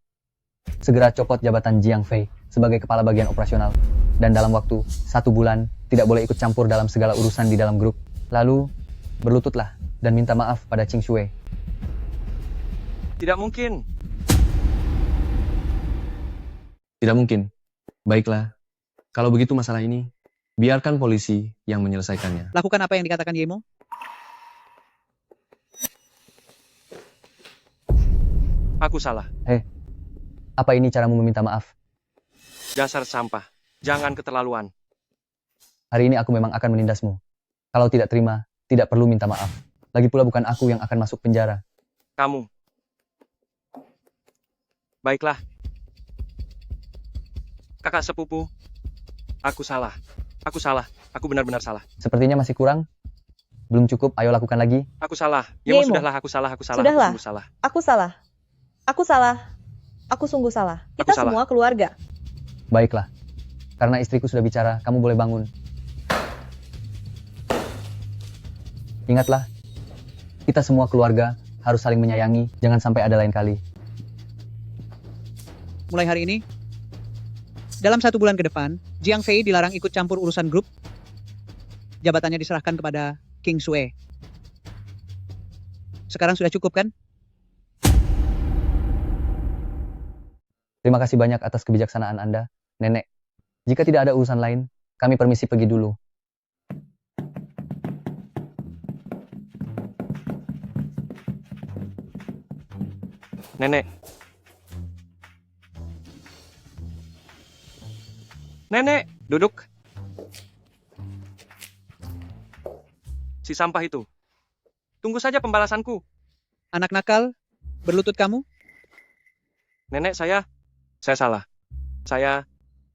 Segera copot jabatan Jiang Fei sebagai kepala bagian operasional, dan dalam waktu 1 bulan tidak boleh ikut campur dalam segala urusan di dalam grup. Lalu, berlututlah dan minta maaf pada King Shui. Tidak mungkin. Tidak mungkin. Baiklah, kalau begitu masalah ini, biarkan polisi yang menyelesaikannya. Lakukan apa yang dikatakan Yemo. Aku salah. Apa ini caramu meminta maaf? Dasar sampah. Jangan keterlaluan. Hari ini aku memang akan menindasmu. Kalau tidak terima, tidak perlu minta maaf. Lagi pula bukan aku yang akan masuk penjara. Kamu. Baiklah. Kakak sepupu. Aku salah. Aku salah. Aku benar-benar salah. Sepertinya masih kurang. Belum cukup, ayo lakukan lagi. Aku salah. Yemo, Yemo. sudahlah. Aku salah. Aku salah. Sudahlah. Aku sungguh salah. Aku salah. Aku salah. Aku sungguh salah. Kita salah. semua keluarga. Baiklah. Karena istriku sudah bicara, kamu boleh bangun. Ingatlah, kita semua keluarga harus saling menyayangi, jangan sampai ada lain kali. Mulai hari ini, dalam 1 bulan ke depan, Jiang Fei dilarang ikut campur urusan grup. Jabatannya diserahkan kepada King Sue. Sekarang sudah cukup kan? Terima kasih banyak atas kebijaksanaan Anda, Nenek. Jika tidak ada urusan lain, kami permisi pergi dulu. Nenek. Nenek, duduk. Si sampah itu. Tunggu saja pembalasanku. Anak nakal, berlutut kamu? Nenek, saya salah.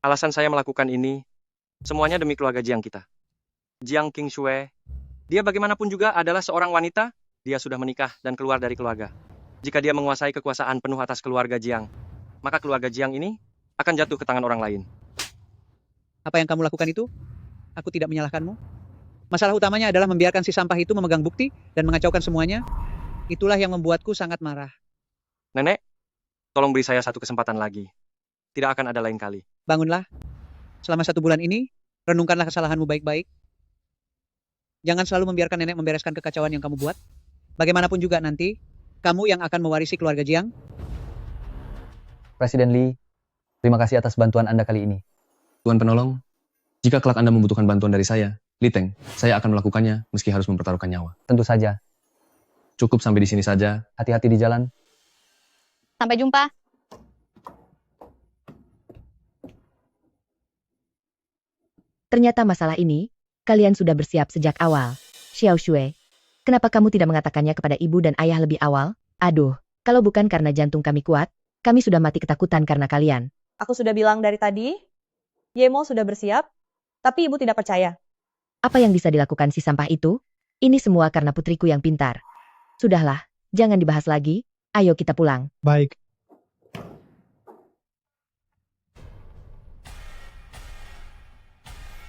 Alasan saya melakukan ini, semuanya demi keluarga Jiang kita. Jiang King Sue, dia bagaimanapun juga adalah seorang wanita, dia sudah menikah dan keluar dari keluarga. Jika dia menguasai kekuasaan penuh atas keluarga Jiang, maka keluarga Jiang ini akan jatuh ke tangan orang lain. Apa yang kamu lakukan itu? Aku tidak menyalahkanmu. Masalah utamanya adalah membiarkan si sampah itu memegang bukti dan mengacaukan semuanya. Itulah yang membuatku sangat marah. Nenek, tolong beri saya satu kesempatan lagi. Tidak akan ada lain kali. Bangunlah. Selama 1 bulan ini, renungkanlah kesalahanmu baik-baik. Jangan selalu membiarkan nenek membereskan kekacauan yang kamu buat. Bagaimanapun juga nanti, kamu yang akan mewarisi keluarga Jiang. Presiden Lee, terima kasih atas bantuan Anda kali ini. Tuan penolong, jika kelak Anda membutuhkan bantuan dari saya, Li Teng, saya akan melakukannya meski harus mempertaruhkan nyawa. Tentu saja. Cukup sampai di sini saja. Hati-hati di jalan. Sampai jumpa. Ternyata masalah ini, kalian sudah bersiap sejak awal. Xiao Shui, kenapa kamu tidak mengatakannya kepada ibu dan ayah lebih awal? Aduh, kalau bukan karena jantung kami kuat, kami sudah mati ketakutan karena kalian. Aku sudah bilang dari tadi, Yemo sudah bersiap, tapi ibu tidak percaya. Apa yang bisa dilakukan si sampah itu? Ini semua karena putriku yang pintar. Sudahlah, jangan dibahas lagi, ayo kita pulang. Baik.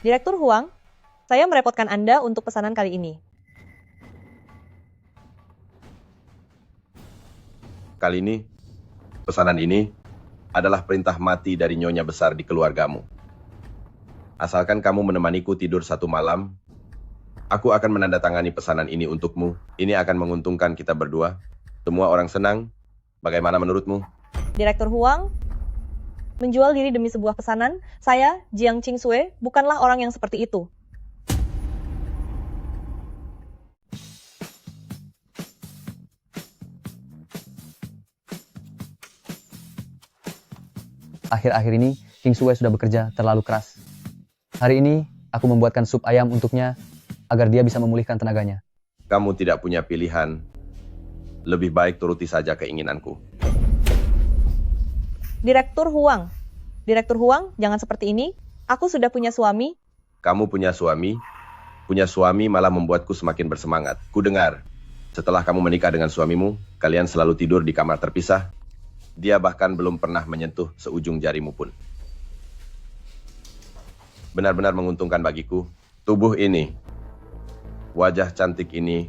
Direktur Huang, saya merepotkan Anda untuk pesanan kali ini. Kali ini, pesanan ini adalah perintah mati dari nyonya besar di keluargamu. Asalkan kamu menemaniku tidur 1 malam, aku akan menandatangani pesanan ini untukmu. Ini akan menguntungkan kita berdua. Semua orang senang. Bagaimana menurutmu? Direktur Huang, menjual diri demi sebuah pesanan, saya, Jiang Qing Sue, bukanlah orang yang seperti itu. Akhir-akhir ini, King Sue sudah bekerja terlalu keras. Hari ini, aku membuatkan sup ayam untuknya, agar dia bisa memulihkan tenaganya. Kamu tidak punya pilihan. Lebih baik turuti saja keinginanku. Direktur Huang, jangan seperti ini. Aku sudah punya suami. Kamu punya suami? Punya suami malah membuatku semakin bersemangat. Ku dengar, setelah kamu menikah dengan suamimu, kalian selalu tidur di kamar terpisah. Dia bahkan belum pernah menyentuh seujung jarimu pun. Benar-benar menguntungkan bagiku. Tubuh ini, wajah cantik ini,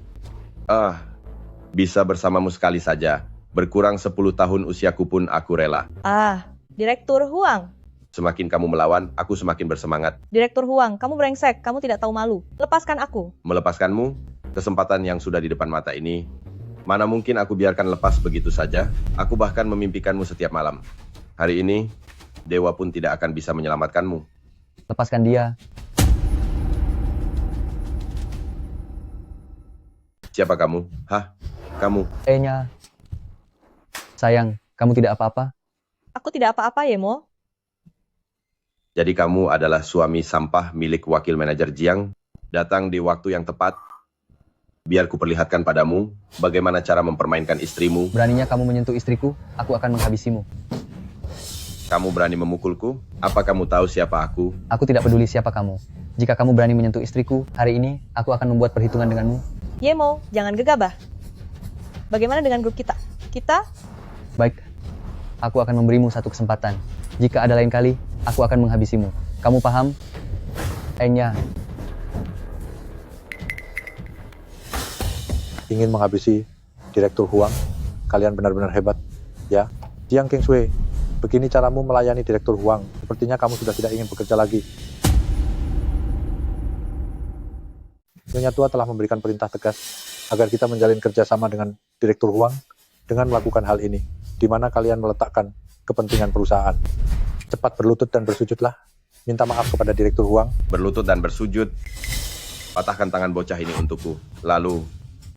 bisa bersamamu sekali saja. Berkurang 10 tahun usiaku pun aku rela. Direktur Huang. Semakin kamu melawan, aku semakin bersemangat. Direktur Huang, kamu brengsek, kamu tidak tahu malu. Lepaskan aku. Melepaskanmu, kesempatan yang sudah di depan mata ini, mana mungkin aku biarkan lepas begitu saja. Aku bahkan memimpikanmu setiap malam. Hari ini, dewa pun tidak akan bisa menyelamatkanmu. Lepaskan dia. Siapa kamu? Hah? Kamu? Enya. Sayang, kamu tidak apa-apa? Aku tidak apa-apa, Yemo. Jadi kamu adalah suami sampah milik wakil manajer Jiang, datang di waktu yang tepat. Biar kuperlihatkan padamu bagaimana cara mempermainkan istrimu. Beraninya kamu menyentuh istriku, aku akan menghabisimu. Kamu berani memukulku? Apa kamu tahu siapa aku? Aku tidak peduli siapa kamu. Jika kamu berani menyentuh istriku, hari ini aku akan membuat perhitungan denganmu. Yemo, jangan gegabah. Bagaimana dengan grup kita? Kita? Baik, aku akan memberimu satu kesempatan. Jika ada lain kali, aku akan menghabisimu. Kamu paham? Enya. Ingin menghabisi Direktur Huang? Kalian benar-benar hebat, ya. Jiang Kingsway, begini caramu melayani Direktur Huang. Sepertinya kamu sudah tidak ingin bekerja lagi. Nyonya Tua telah memberikan perintah tegas agar kita menjalin kerjasama dengan Direktur Huang dengan melakukan hal ini, di mana kalian meletakkan kepentingan perusahaan. Cepat berlutut dan bersujudlah. Minta maaf kepada Direktur Huang. Berlutut dan bersujud. Patahkan tangan bocah ini untukku. Lalu,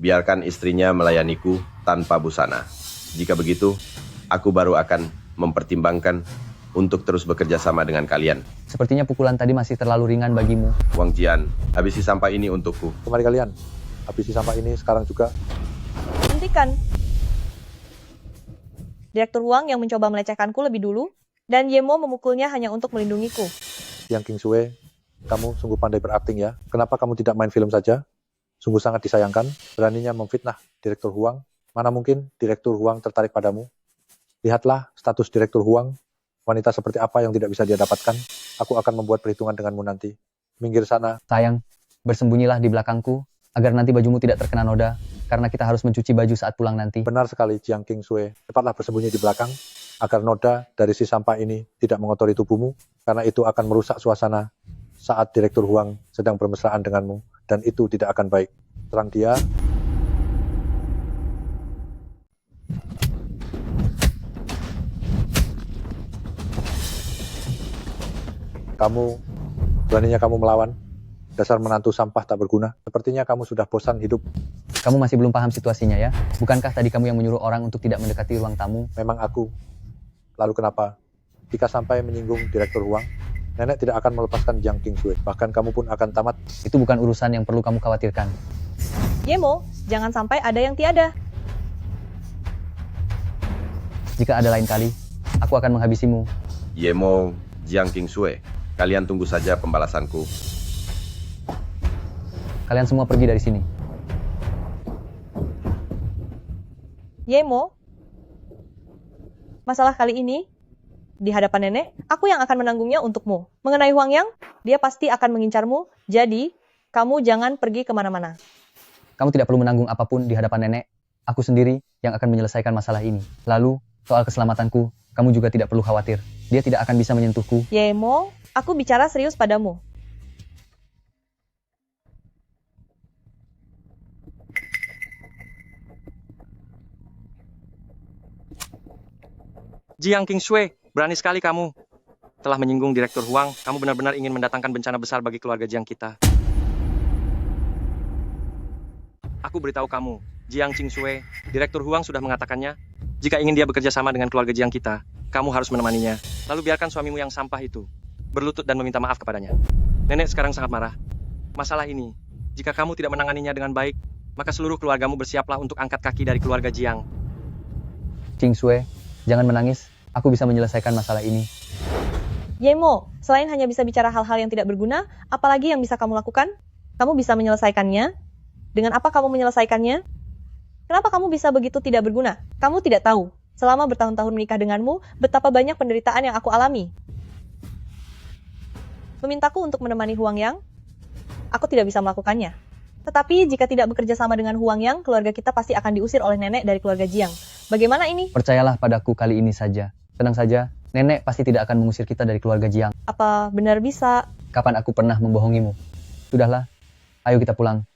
biarkan istrinya melayaniku tanpa busana. Jika begitu, aku baru akan mempertimbangkan untuk terus bekerja sama dengan kalian. Sepertinya pukulan tadi masih terlalu ringan bagimu. Wang Jian, habisi sampah ini untukku. Kemari kalian, habisi sampah ini sekarang juga. Hentikan. Direktur Huang yang mencoba melecehkanku lebih dulu, dan Yemo memukulnya hanya untuk melindungiku. Jiang Kingsway, kamu sungguh pandai berakting ya. Kenapa kamu tidak main film saja? Sungguh sangat disayangkan, beraninya memfitnah Direktur Huang. Mana mungkin Direktur Huang tertarik padamu? Lihatlah status Direktur Huang. Wanita seperti apa yang tidak bisa dia dapatkan? Aku akan membuat perhitungan denganmu nanti. Minggir sana. Sayang, bersembunyilah di belakangku, agar nanti bajumu tidak terkena noda, karena kita harus mencuci baju saat pulang nanti. Benar sekali, Jiang Kingsway. Cepatlah bersembunyi di belakang, agar noda dari si sampah ini tidak mengotori tubuhmu, karena itu akan merusak suasana saat Direktur Huang sedang bermesraan denganmu, dan itu tidak akan baik. Serang dia. Beraninya kamu melawan? Dasar menantu sampah tak berguna. Sepertinya kamu sudah bosan hidup. Kamu masih belum paham situasinya ya? Bukankah tadi kamu yang menyuruh orang untuk tidak mendekati ruang tamu? Memang aku. Lalu kenapa? Jika sampai menyinggung Direktur Huang, nenek tidak akan melepaskan Jiang Kingsway. Bahkan kamu pun akan tamat. Itu bukan urusan yang perlu kamu khawatirkan. Yemo, jangan sampai ada yang tiada. Jika ada lain kali, aku akan menghabisimu. Yemo, Jiang Kingsway, kalian tunggu saja pembalasanku. Kalian semua pergi dari sini. Yemo, masalah kali ini, di hadapan nenek, aku yang akan menanggungnya untukmu. Mengenai Huang Yang, dia pasti akan mengincarmu, jadi kamu jangan pergi kemana-mana. Kamu tidak perlu menanggung apapun di hadapan nenek. Aku sendiri yang akan menyelesaikan masalah ini. Lalu, soal keselamatanku, kamu juga tidak perlu khawatir. Dia tidak akan bisa menyentuhku. Yemo, aku bicara serius padamu. Jiang Kingsway, berani sekali kamu. Telah menyinggung Direktur Huang, kamu benar-benar ingin mendatangkan bencana besar bagi keluarga Jiang kita. Aku beritahu kamu, Jiang Kingsway, Direktur Huang sudah mengatakannya, jika ingin dia bekerja sama dengan keluarga Jiang kita, kamu harus menemaninya. Lalu biarkan suamimu yang sampah itu berlutut dan meminta maaf kepadanya. Nenek sekarang sangat marah. Masalah ini, jika kamu tidak menanganinya dengan baik, maka seluruh keluargamu bersiaplah untuk angkat kaki dari keluarga Jiang. Kingsway, jangan menangis. Aku bisa menyelesaikan masalah ini. Yemo, selain hanya bisa bicara hal-hal yang tidak berguna, apalagi yang bisa kamu lakukan? Kamu bisa menyelesaikannya? Dengan apa kamu menyelesaikannya? Kenapa kamu bisa begitu tidak berguna? Kamu tidak tahu, selama bertahun-tahun menikah denganmu, betapa banyak penderitaan yang aku alami. Memintaku untuk menemani Huang Yang? Aku tidak bisa melakukannya. Tetapi jika tidak bekerja sama dengan Huang Yang, keluarga kita pasti akan diusir oleh nenek dari keluarga Jiang. Bagaimana ini? Percayalah padaku kali ini saja. Tenang saja, nenek pasti tidak akan mengusir kita dari keluarga Jiang. Apa benar bisa? Kapan aku pernah membohongimu? Sudahlah, ayo kita pulang.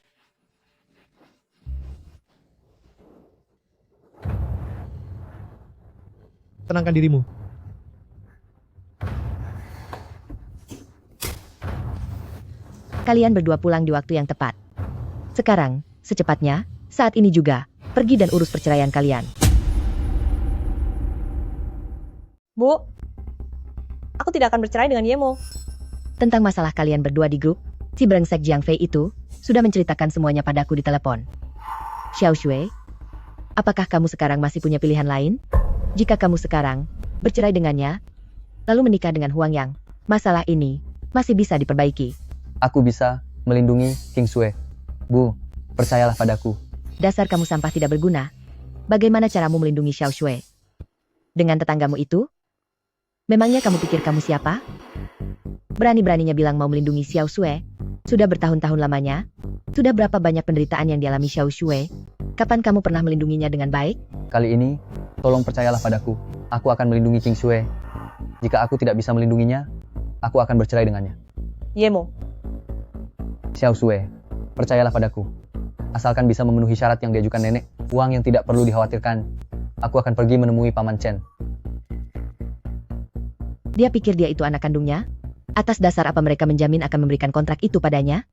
Tenangkan dirimu. Kalian berdua pulang di waktu yang tepat. Sekarang, secepatnya, saat ini juga, pergi dan urus perceraian kalian. Bu, aku tidak akan bercerai dengan Yemo. Tentang masalah kalian berdua di grup, si brengsek Jiang Fei itu sudah menceritakan semuanya padaku di telepon. Xiao Shui, apakah kamu sekarang masih punya pilihan lain? Jika kamu sekarang bercerai dengannya, lalu menikah dengan Huang Yang, masalah ini masih bisa diperbaiki. Aku bisa melindungi King Sui. Bu, percayalah padaku. Dasar kamu sampah tidak berguna. Bagaimana caramu melindungi Xiao Shui? Dengan tetanggamu itu? Memangnya kamu pikir kamu siapa? Berani-beraninya bilang mau melindungi Xiao Shui? Sudah bertahun-tahun lamanya? Sudah berapa banyak penderitaan yang dialami Xiao Shui? Kapan kamu pernah melindunginya dengan baik? Kali ini, tolong percayalah padaku. Aku akan melindungi King Sui. Jika aku tidak bisa melindunginya, aku akan bercerai dengannya. Yemo, Xiao Sui, percayalah padaku. Asalkan bisa memenuhi syarat yang diajukan nenek, uang yang tidak perlu dikhawatirkan. Aku akan pergi menemui Paman Chen. Dia pikir dia itu anak kandungnya? Atas dasar apa mereka menjamin akan memberikan kontrak itu padanya?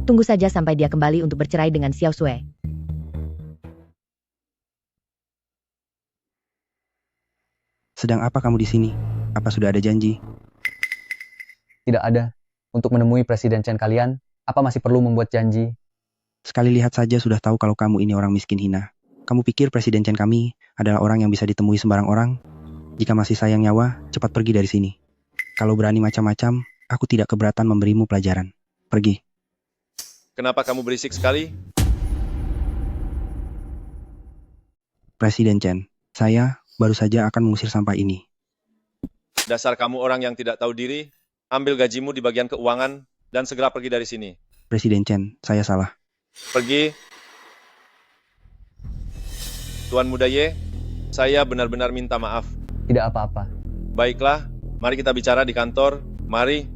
Tunggu saja sampai dia kembali untuk bercerai dengan Xiao Sui. Sedang apa kamu di sini? Apa sudah ada janji? Tidak ada. Untuk menemui Presiden Chen kalian, apa masih perlu membuat janji? Sekali lihat saja sudah tahu kalau kamu ini orang miskin hina. Kamu pikir Presiden Chen kami adalah orang yang bisa ditemui sembarang orang? Jika masih sayang nyawa, cepat pergi dari sini. Kalau berani macam-macam, aku tidak keberatan memberimu pelajaran. Pergi. Kenapa kamu berisik sekali? Presiden Chen, saya baru saja akan mengusir sampah ini. Dasar kamu orang yang tidak tahu diri, ambil gajimu di bagian keuangan, dan segera pergi dari sini. Presiden Chen, saya salah. Pergi. Tuan Muda Ye, saya benar-benar minta maaf. Tidak apa-apa. Baiklah, mari kita bicara di kantor. Mari.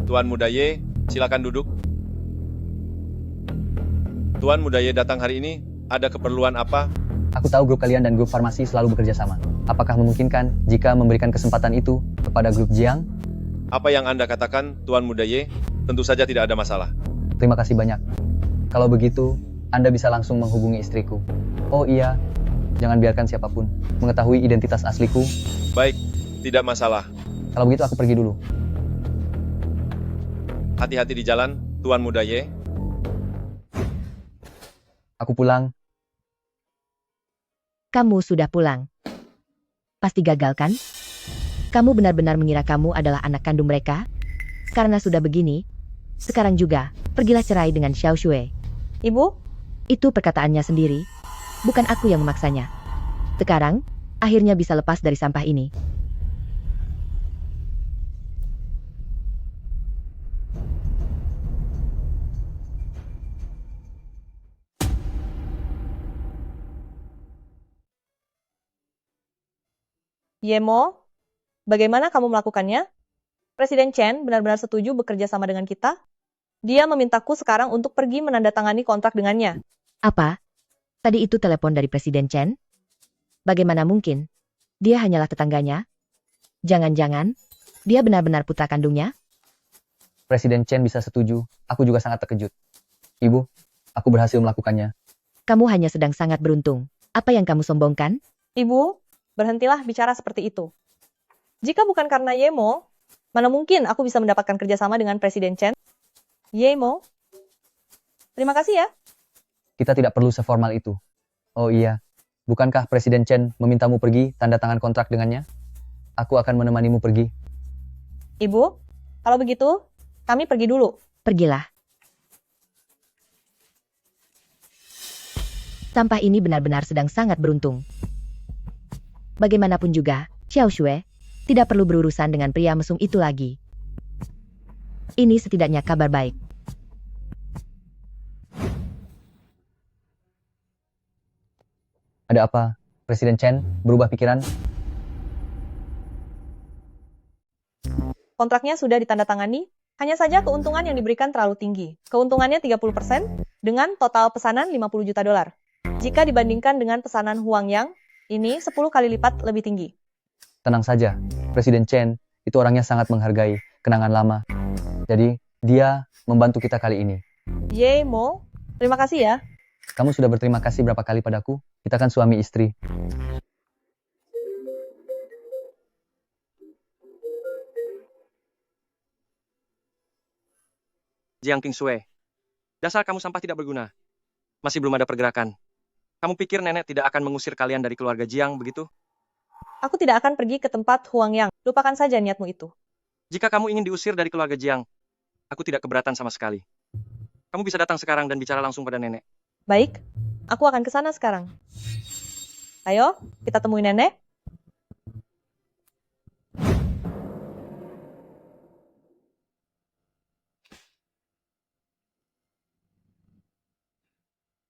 Tuan Muda Ye, silakan duduk. Tuan Muda Ye datang hari ini, ada keperluan apa? Aku tahu grup kalian dan grup farmasi selalu bekerja sama. Apakah memungkinkan jika memberikan kesempatan itu kepada grup Jiang? Apa yang Anda katakan, Tuan Muda Ye? Tentu saja tidak ada masalah. Terima kasih banyak. Kalau begitu, Anda bisa langsung menghubungi istriku. Oh iya, jangan biarkan siapapun mengetahui identitas asliku. Baik, tidak masalah. Kalau begitu aku pergi dulu. Hati-hati di jalan, Tuan Muda Ye. Aku pulang. Kamu sudah pulang. Pasti gagal kan? Kamu benar-benar mengira kamu adalah anak kandung mereka? Karena sudah begini, sekarang juga, pergilah cerai dengan Xiao Shui. Ibu? Itu perkataannya sendiri. Bukan aku yang memaksanya. Sekarang, akhirnya bisa lepas dari sampah ini. Yemo, bagaimana kamu melakukannya? Presiden Chen benar-benar setuju bekerja sama dengan kita. Dia memintaku sekarang untuk pergi menandatangani kontrak dengannya. Apa? Tadi itu telepon dari Presiden Chen? Bagaimana mungkin? Dia hanyalah tetangganya? Jangan-jangan, dia benar-benar putra kandungnya? Presiden Chen bisa setuju, aku juga sangat terkejut. Ibu, aku berhasil melakukannya. Kamu hanya sedang sangat beruntung. Apa yang kamu sombongkan? Ibu, berhentilah bicara seperti itu. Jika bukan karena Yemo, mana mungkin aku bisa mendapatkan kerjasama dengan Presiden Chen? Yemo, terima kasih ya. Kita tidak perlu seformal itu. Oh iya, bukankah Presiden Chen memintamu pergi tanda tangan kontrak dengannya? Aku akan menemanimu pergi. Ibu, kalau begitu, kami pergi dulu. Pergilah. Sampah ini benar-benar sedang sangat beruntung. Bagaimanapun juga, Xiao Shui tidak perlu berurusan dengan pria mesum itu lagi. Ini setidaknya kabar baik. Ada apa? Presiden Chen berubah pikiran? Kontraknya sudah ditandatangani, hanya saja keuntungan yang diberikan terlalu tinggi. Keuntungannya 30% dengan total pesanan 50 juta dolar. Jika dibandingkan dengan pesanan Huang Yang, ini 10 kali lipat lebih tinggi. Tenang saja, Presiden Chen Itu orangnya sangat menghargai kenangan lama. Jadi, dia membantu kita kali ini. Ye, Mo. Terima kasih ya. Kamu sudah berterima kasih berapa kali padaku? Kita kan suami istri. Jiang Qingsue, dasar kamu sampah tidak berguna. Masih belum ada pergerakan. Kamu pikir nenek tidak akan mengusir kalian dari keluarga Jiang, begitu? Aku tidak akan pergi ke tempat Huang Yang. Lupakan saja niatmu itu. Jika kamu ingin diusir dari keluarga Jiang, aku tidak keberatan sama sekali. Kamu bisa datang sekarang dan bicara langsung pada nenek. Baik, aku akan ke sana sekarang. Ayo, kita temui nenek.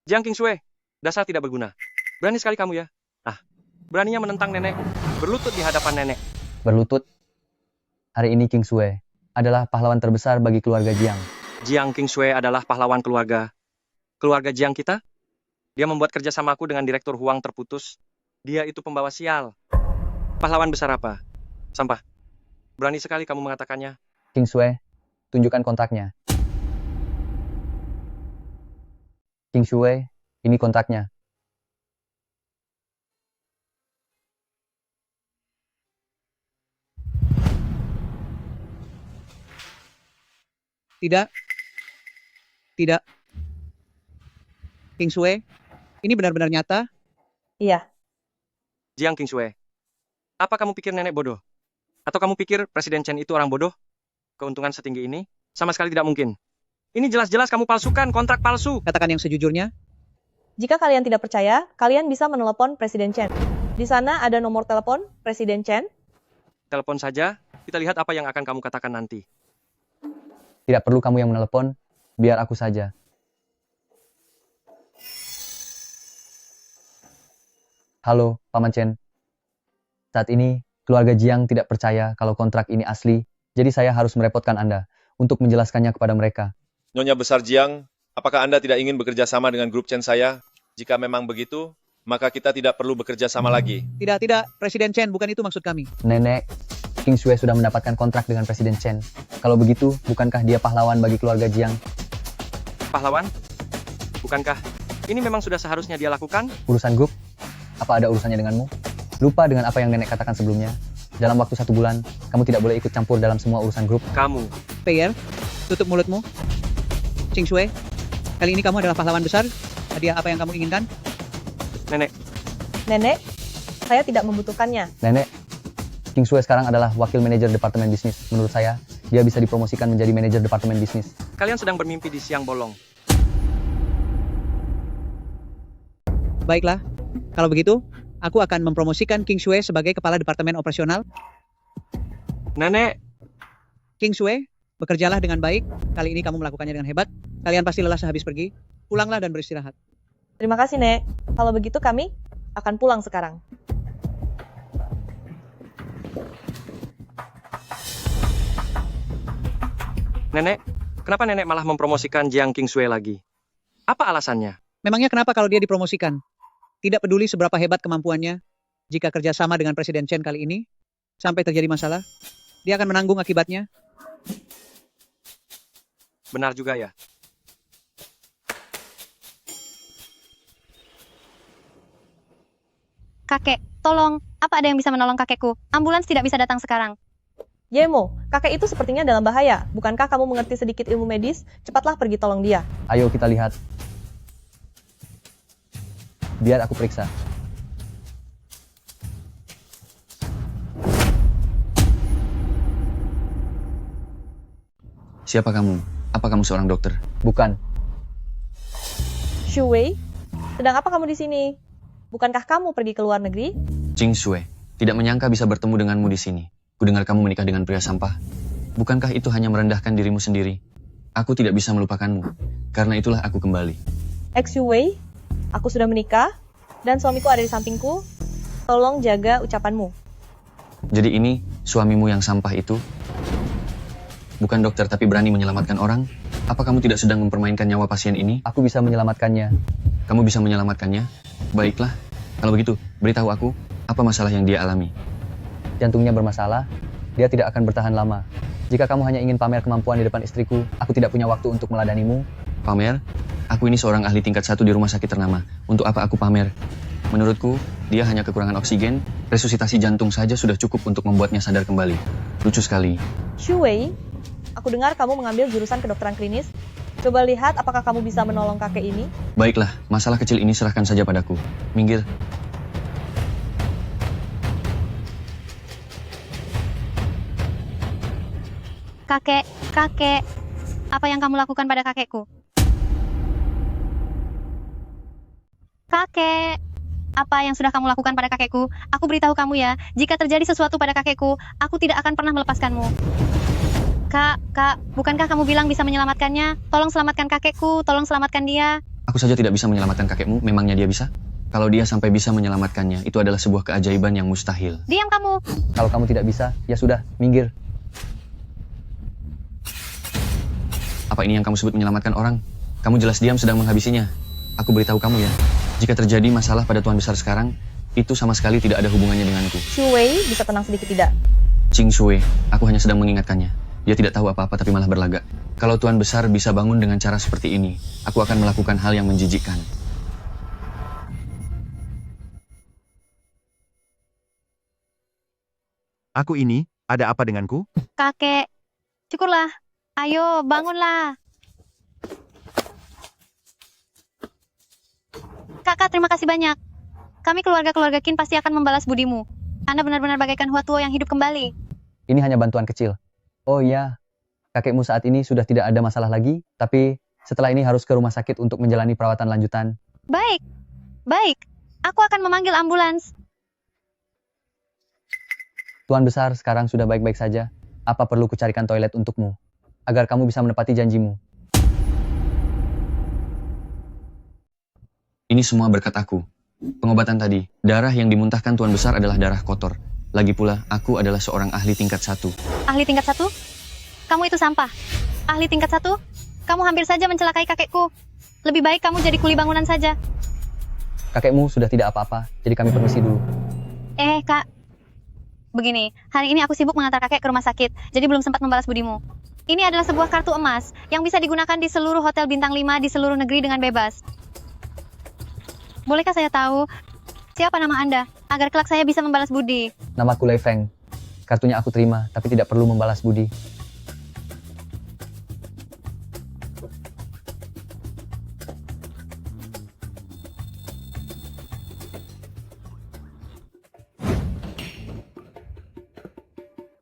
Jiang Qingsue, dasar tidak berguna. Berani sekali kamu ya. Beraninya menentang nenek, berlutut di hadapan nenek. Berlutut. Hari ini Qingsue adalah pahlawan terbesar bagi keluarga Jiang. Jiang Qingsue adalah pahlawan keluarga. Keluarga Jiang kita? Dia membuat kerjasamaku dengan Direktur Huang terputus. Dia itu pembawa sial. Pahlawan besar apa? Sampah. Berani sekali kamu mengatakannya. Qingsue, tunjukkan kontraknya. Qingsue, ini kontraknya. Tidak. Tidak. Qingsue, ini benar-benar nyata? Iya. Jiang Qingsue, apa kamu pikir nenek bodoh? Atau kamu pikir Presiden Chen itu orang bodoh? Keuntungan setinggi ini? Sama sekali tidak mungkin. Ini jelas-jelas kamu palsukan, kontrak palsu. Katakan yang sejujurnya. Jika kalian tidak percaya, kalian bisa menelepon Presiden Chen. Di sana ada nomor telepon Presiden Chen. Telepon saja, kita lihat apa yang akan kamu katakan nanti. Tidak perlu kamu yang menelepon, biar aku saja. Halo, Paman Chen. Saat ini, keluarga Jiang tidak percaya kalau kontrak ini asli, jadi saya harus merepotkan Anda untuk menjelaskannya kepada mereka. Nyonya Besar Jiang, apakah Anda tidak ingin bekerja sama dengan grup Chen saya? Jika memang begitu, maka kita tidak perlu bekerja sama lagi. Tidak, Presiden Chen, bukan itu maksud kami. Nenek, Qingsue sudah mendapatkan kontrak dengan Presiden Chen. Kalau begitu, bukankah dia pahlawan bagi keluarga Jiang? Pahlawan? Bukankah ini memang sudah seharusnya dia lakukan? Urusan grup? Apa ada urusannya denganmu? Lupa dengan apa yang nenek katakan sebelumnya. Dalam waktu 1 bulan, kamu tidak boleh ikut campur dalam semua urusan grup. Kamu. Fair, tutup mulutmu. Qingsue, kali ini kamu adalah pahlawan besar. Hadiah apa yang kamu inginkan? Nenek. Nenek, saya tidak membutuhkannya. Nenek, Qingsue sekarang adalah wakil manajer departemen bisnis. Menurut saya, dia bisa dipromosikan menjadi manajer departemen bisnis. Kalian sedang bermimpi di siang bolong. Baiklah, kalau begitu, aku akan mempromosikan Qingsue sebagai kepala departemen operasional. Nenek. Qingsue, bekerjalah dengan baik. Kali ini kamu melakukannya dengan hebat. Kalian pasti lelah sehabis pergi. Pulanglah dan beristirahat. Terima kasih, Nek. Kalau begitu kami akan pulang sekarang. Nenek, kenapa nenek malah mempromosikan Jiang Qingsue lagi? Apa alasannya? Memangnya kenapa kalau dia dipromosikan? Tidak peduli seberapa hebat kemampuannya, jika kerjasama dengan Presiden Chen kali ini, sampai terjadi masalah, dia akan menanggung akibatnya. Benar juga ya. Kakek, tolong, apa ada yang bisa menolong kakekku? Ambulans tidak bisa datang sekarang. Yemo, kakek itu sepertinya dalam bahaya. Bukankah kamu mengerti sedikit ilmu medis? Cepatlah pergi tolong dia. Ayo kita lihat. Biar aku periksa. Siapa kamu? Apa kamu seorang dokter? Bukan. Shu Wei, sedang apa kamu di sini? Bukankah kamu pergi ke luar negeri? Qingsue, tidak menyangka bisa bertemu denganmu di sini. Kudengar kamu menikah dengan pria sampah. Bukankah itu hanya merendahkan dirimu sendiri? Aku tidak bisa melupakanmu. Karena itulah aku kembali. Shu Wei, aku sudah menikah dan suamiku ada di sampingku. Tolong jaga ucapanmu. Jadi ini suamimu yang sampah itu? Bukan dokter tapi berani menyelamatkan orang? Apa kamu tidak sedang mempermainkan nyawa pasien ini? Aku bisa menyelamatkannya. Kamu bisa menyelamatkannya? Baiklah. Kalau begitu, beritahu aku, apa masalah yang dia alami? Jantungnya bermasalah, Dia tidak akan bertahan lama. Jika kamu hanya ingin pamer kemampuan di depan istriku, aku tidak punya waktu untuk meladanimu. Pamer? Aku ini seorang ahli tingkat 1 di rumah sakit ternama. Untuk apa aku pamer? Menurutku, dia hanya kekurangan oksigen, resusitasi jantung saja sudah cukup untuk membuatnya sadar kembali. Lucu sekali. Xu Wei, aku dengar kamu mengambil jurusan kedokteran klinis. Coba lihat apakah kamu bisa menolong kakek ini. Baiklah, masalah kecil ini serahkan saja padaku. Minggir. Kakek, apa yang kamu lakukan pada kakekku? Kakek, apa yang sudah kamu lakukan pada kakekku? Aku beritahu kamu ya, jika terjadi sesuatu pada kakekku, aku tidak akan pernah melepaskanmu. Kak, bukankah kamu bilang bisa menyelamatkannya? Tolong selamatkan kakekku, tolong selamatkan dia. Aku saja tidak bisa menyelamatkan kakekmu, memangnya dia bisa? Kalau dia sampai bisa menyelamatkannya, itu adalah sebuah keajaiban yang mustahil. Diam kamu. Kalau kamu tidak bisa, ya sudah, minggir. Apa ini yang kamu sebut menyelamatkan orang? Kamu jelas diam sedang menghabisinya. Aku beritahu kamu ya, jika terjadi masalah pada Tuan Besar sekarang, itu sama sekali tidak ada hubungannya denganku. Xu Wei, bisa tenang sedikit tidak? Ching Shui, aku hanya sedang mengingatkannya. Dia tidak tahu apa-apa tapi malah berlagak. Kalau Tuan Besar bisa bangun dengan cara seperti ini, aku akan melakukan hal yang menjijikkan. Aku ini, ada apa denganku? Kakek, syukurlah. Ayo, bangunlah. Kakak, terima kasih banyak. Kami keluarga-keluarga Qin pasti akan membalas budimu. Anda benar-benar bagaikan Hua Tuo yang hidup kembali. Ini hanya bantuan kecil. Oh iya, kakekmu saat ini sudah tidak ada masalah lagi, tapi setelah ini harus ke rumah sakit untuk menjalani perawatan lanjutan. Baik. Aku akan memanggil ambulans. Tuan Besar sekarang sudah baik-baik saja. Apa perlu kucarikan toilet untukmu? Agar kamu bisa menepati janjimu. Ini semua berkat aku. Pengobatan tadi, darah yang dimuntahkan Tuan Besar adalah darah kotor. Lagi pula, aku adalah seorang ahli tingkat 1. Ahli tingkat 1? Kamu itu sampah. Ahli tingkat 1? Kamu hampir saja mencelakai kakekku. Lebih baik kamu jadi kuli bangunan saja. Kakekmu sudah tidak apa-apa, jadi kami permisi dulu. Kak. Begini, hari ini aku sibuk mengantar kakek ke rumah sakit, jadi belum sempat membalas budimu. Ini adalah sebuah kartu emas yang bisa digunakan di seluruh hotel bintang 5 di seluruh negeri dengan bebas. Bolehkah saya tahu siapa nama Anda, agar kelak saya bisa membalas budi? Namaku Lei Feng. Kartunya aku terima, tapi tidak perlu membalas budi.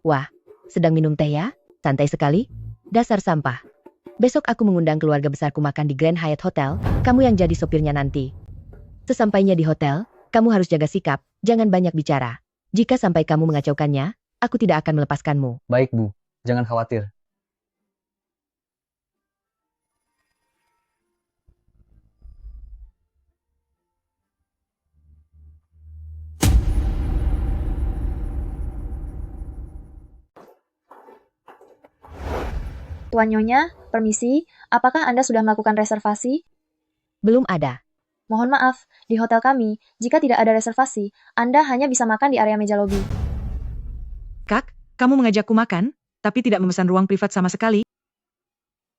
Wah, sedang minum teh ya? Santai sekali. Dasar sampah. Besok aku mengundang keluarga besarku makan di Grand Hyatt Hotel, kamu yang jadi sopirnya nanti. Sesampainya di hotel, kamu harus jaga sikap, jangan banyak bicara. Jika sampai kamu mengacaukannya, aku tidak akan melepaskanmu. Baik, Bu. Jangan khawatir. Tuan Nyonya, permisi, apakah Anda sudah melakukan reservasi? Belum ada. Mohon maaf, di hotel kami, jika tidak ada reservasi, Anda hanya bisa makan di area meja lobi. Kak, kamu mengajakku makan, tapi tidak memesan ruang privat sama sekali?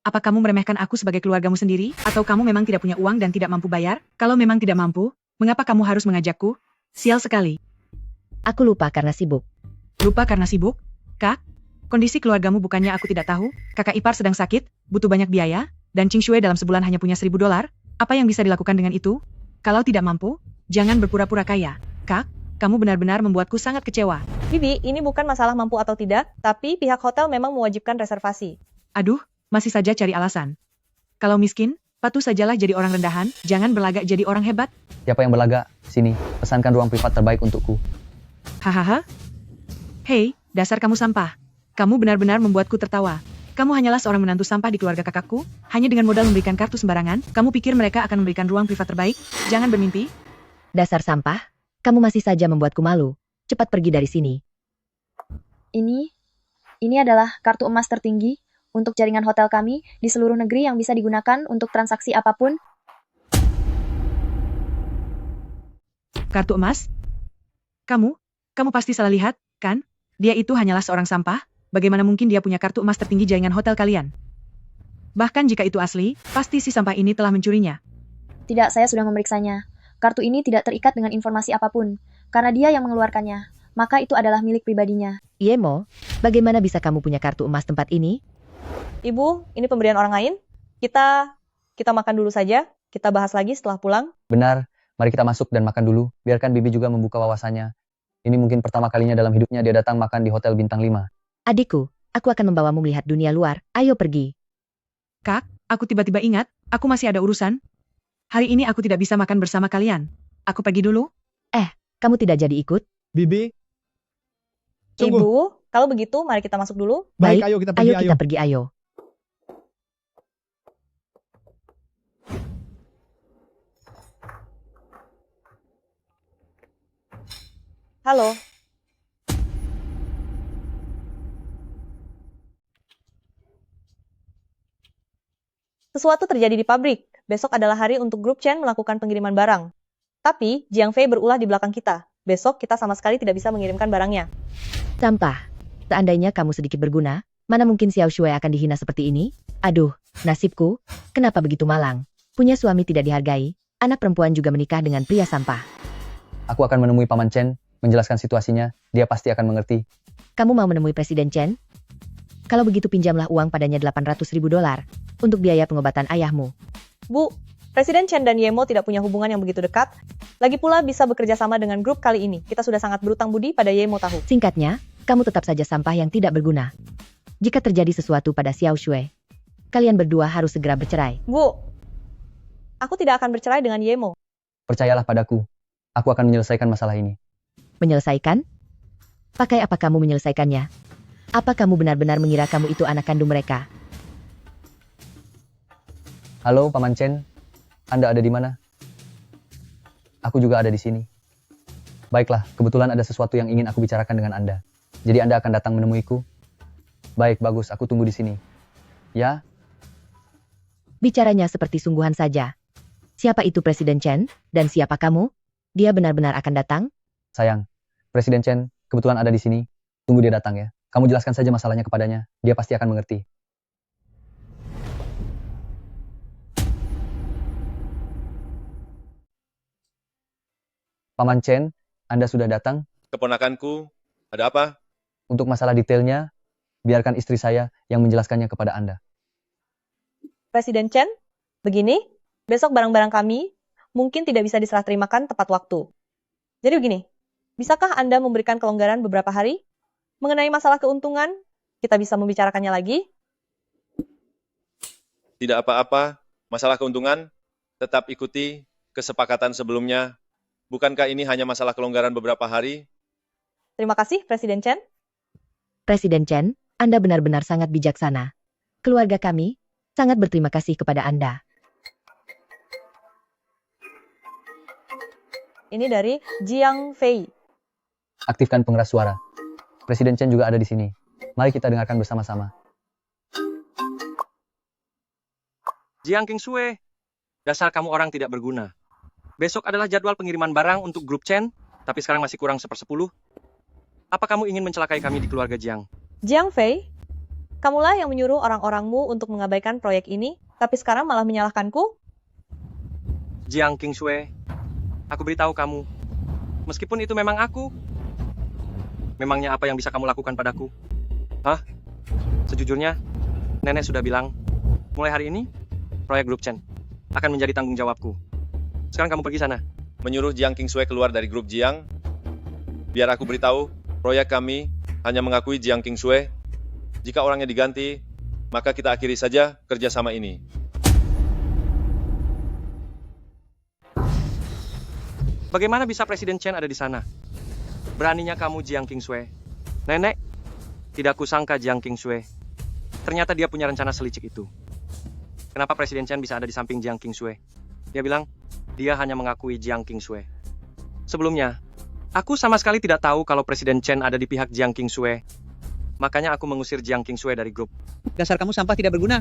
Apa kamu meremehkan aku sebagai keluargamu sendiri? Atau kamu memang tidak punya uang dan tidak mampu bayar? Kalau memang tidak mampu, mengapa kamu harus mengajakku? Sial sekali. Aku lupa karena sibuk. Lupa karena sibuk? Kak, kondisi keluargamu bukannya aku tidak tahu? Kakak ipar sedang sakit, butuh banyak biaya, dan Ching Shui dalam sebulan hanya punya $1.000. Apa yang bisa dilakukan dengan itu? Kalau tidak mampu, jangan berpura-pura kaya. Kak, kamu benar-benar membuatku sangat kecewa. Bibi, ini bukan masalah mampu atau tidak, tapi pihak hotel memang mewajibkan reservasi. Aduh, masih saja cari alasan. Kalau miskin, patuh sajalah jadi orang rendahan, jangan berlagak jadi orang hebat. Siapa yang berlagak? Sini, pesankan ruang privat terbaik untukku. Hahaha. Hei, dasar kamu sampah. Kamu benar-benar membuatku tertawa. Kamu hanyalah seorang menantu sampah di keluarga kakakku, hanya dengan modal memberikan kartu sembarangan, kamu pikir mereka akan memberikan ruang privat terbaik? Jangan bermimpi. Dasar sampah, kamu masih saja membuatku malu. Cepat pergi dari sini. Ini adalah kartu emas tertinggi untuk jaringan hotel kami di seluruh negeri yang bisa digunakan untuk transaksi apapun. Kartu emas? Kamu pasti salah lihat, kan? Dia itu hanyalah seorang sampah, bagaimana mungkin dia punya kartu emas tertinggi jaringan hotel kalian? Bahkan jika itu asli, pasti si sampah ini telah mencurinya. Tidak, saya sudah memeriksanya. Kartu ini tidak terikat dengan informasi apapun. Karena dia yang mengeluarkannya, maka itu adalah milik pribadinya. Yemo, bagaimana bisa kamu punya kartu emas tempat ini? Ibu, ini pemberian orang lain. Kita makan dulu saja. Kita bahas lagi setelah pulang. Benar, mari kita masuk dan makan dulu. Biarkan Bibi juga membuka wawasannya. Ini mungkin pertama kalinya dalam hidupnya dia datang makan di hotel bintang 5. Adikku, aku akan membawamu melihat dunia luar. Ayo pergi. Kak, aku tiba-tiba ingat, aku masih ada urusan. Hari ini aku tidak bisa makan bersama kalian. Aku pergi dulu. Kamu tidak jadi ikut? Bibi, tunggu. Ibu, kalau begitu mari kita masuk dulu. Baik, ayo kita pergi, Ayo kita pergi, ayo. Halo. Sesuatu terjadi di pabrik. Besok adalah hari untuk grup Chen melakukan pengiriman barang. Tapi, Jiang Fei berulah di belakang kita. Besok kita sama sekali tidak bisa mengirimkan barangnya. Sampah. Seandainya kamu sedikit berguna, mana mungkin Xiao Shui akan dihina seperti ini? Aduh, nasibku. Kenapa begitu malang? Punya suami tidak dihargai, anak perempuan juga menikah dengan pria sampah. Aku akan menemui Paman Chen, menjelaskan situasinya. Dia pasti akan mengerti. Kamu mau menemui Presiden Chen? Kalau begitu pinjamlah uang padanya $800.000 untuk biaya pengobatan ayahmu. Bu, Presiden Chen dan Yemo tidak punya hubungan yang begitu dekat. Lagi pula bisa bekerja sama dengan grup kali ini. Kita sudah sangat berutang budi pada Yemo tahu. Singkatnya, kamu tetap saja sampah yang tidak berguna. Jika terjadi sesuatu pada Xiao Shui, kalian berdua harus segera bercerai. Bu, aku tidak akan bercerai dengan Yemo. Percayalah padaku. Aku akan menyelesaikan masalah ini. Menyelesaikan? Pakai apa kamu menyelesaikannya? Apa kamu benar-benar mengira kamu itu anak kandung mereka? Halo, Paman Chen. Anda ada di mana? Aku juga ada di sini. Baiklah, kebetulan ada sesuatu yang ingin aku bicarakan dengan Anda. Jadi Anda akan datang menemuiku? Baik, bagus. Aku tunggu di sini. Ya? Bicaranya seperti sungguhan saja. Siapa itu Presiden Chen? Dan siapa kamu? Dia benar-benar akan datang? Sayang, Presiden Chen kebetulan ada di sini. Tunggu dia datang ya. Kamu jelaskan saja masalahnya kepadanya. Dia pasti akan mengerti. Paman Chen, Anda sudah datang? Keponakanku, ada apa? Untuk masalah detailnya, biarkan istri saya yang menjelaskannya kepada Anda. Presiden Chen, begini, besok barang-barang kami mungkin tidak bisa diserah terimakan tepat waktu. Jadi begini, bisakah Anda memberikan kelonggaran beberapa hari? Mengenai masalah keuntungan, kita bisa membicarakannya lagi. Tidak apa-apa, masalah keuntungan, tetap ikuti kesepakatan sebelumnya. Bukankah ini hanya masalah kelonggaran beberapa hari? Terima kasih, Presiden Chen. Presiden Chen, Anda benar-benar sangat bijaksana. Keluarga kami sangat berterima kasih kepada Anda. Ini dari Jiang Fei. Aktifkan pengeras suara. Presiden Chen juga ada di sini. Mari kita dengarkan bersama-sama. Jiang Qingshui, dasar kamu orang tidak berguna. Besok adalah jadwal pengiriman barang untuk grup Chen, tapi sekarang masih kurang 1/10. Apa kamu ingin mencelakai kami di keluarga Jiang? Jiang Fei, kamulah yang menyuruh orang-orangmu untuk mengabaikan proyek ini, tapi sekarang malah menyalahkanku? Jiang Qingshui, aku beritahu kamu, meskipun itu memang aku, memangnya apa yang bisa kamu lakukan padaku? Hah? Sejujurnya, nenek sudah bilang, mulai hari ini, proyek grup Chen akan menjadi tanggung jawabku. Sekarang kamu pergi sana. Menyuruh Jiang Qingshui keluar dari grup Jiang? Biar aku beritahu, proyek kami hanya mengakui Jiang Qingshui. Jika orangnya diganti, maka kita akhiri saja kerjasama ini. Bagaimana bisa Presiden Chen ada di sana? Beraninya kamu Jiang Qingshui. Nenek, tidak kusangka Jiang Qingshui. Ternyata dia punya rencana selicik itu. Kenapa Presiden Chen bisa ada di samping Jiang Qingshui? Dia bilang, dia hanya mengakui Jiang Qingshui. Sebelumnya, aku sama sekali tidak tahu kalau Presiden Chen ada di pihak Jiang Qingshui. Makanya aku mengusir Jiang Qingshui dari grup. Dasar kamu sampah tidak berguna.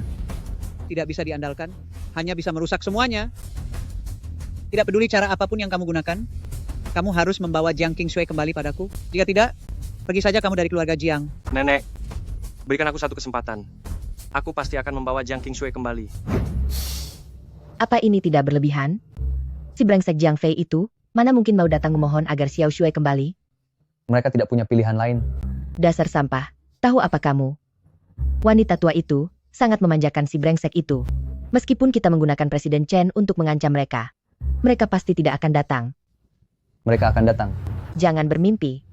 Tidak bisa diandalkan. Hanya bisa merusak semuanya. Tidak peduli cara apapun yang kamu gunakan. Kamu harus membawa Jiang Qingshui kembali padaku. Jika tidak, Pergi saja kamu dari keluarga Jiang. Nenek, berikan aku satu kesempatan. Aku pasti akan membawa Jiang Qingshui kembali. Apa ini tidak berlebihan? Si brengsek Jiang Fei itu, mana mungkin mau datang memohon agar Xiao Shui kembali? Mereka tidak punya pilihan lain. Dasar sampah, tahu apa kamu? Wanita tua itu, sangat memanjakan si brengsek itu. Meskipun kita menggunakan Presiden Chen untuk mengancam mereka, mereka pasti tidak akan datang. Mereka akan datang. Jangan bermimpi.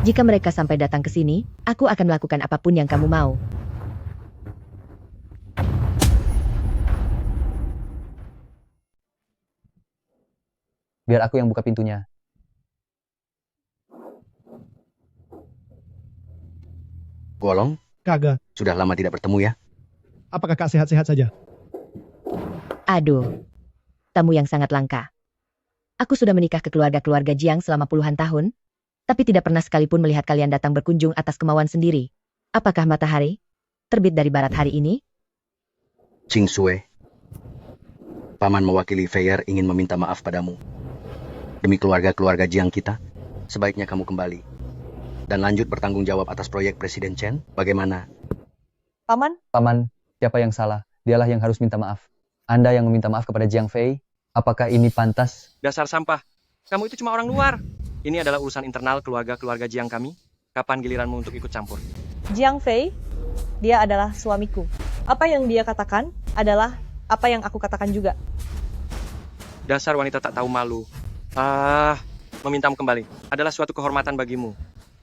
Jika mereka sampai datang ke sini, aku akan melakukan apapun yang kamu mau. Biar aku yang buka pintunya. Golong? Kagak. Sudah lama tidak bertemu ya? Apa kakak sehat-sehat saja? Aduh, tamu yang sangat langka. Aku sudah menikah ke keluarga-keluarga Jiang selama puluhan tahun, tapi tidak pernah sekalipun melihat kalian datang berkunjung atas kemauan sendiri. Apakah matahari terbit dari barat hari ini? Qingshui, Paman mewakili Feier ingin meminta maaf padamu. Demi keluarga-keluarga Jiang kita, sebaiknya kamu kembali. Dan lanjut bertanggung jawab atas proyek Presiden Chen, bagaimana? Paman, Paman, siapa yang salah? Dialah yang harus minta maaf. Anda yang meminta maaf kepada Jiang Fei? Apakah ini pantas? Dasar sampah. Kamu itu cuma orang luar. Ini adalah urusan internal keluarga-keluarga Jiang kami. Kapan giliranmu untuk ikut campur? Jiang Fei, dia adalah suamiku. Apa yang dia katakan adalah apa yang aku katakan juga. Dasar wanita tak tahu malu. Memintamu kembali adalah suatu kehormatan bagimu.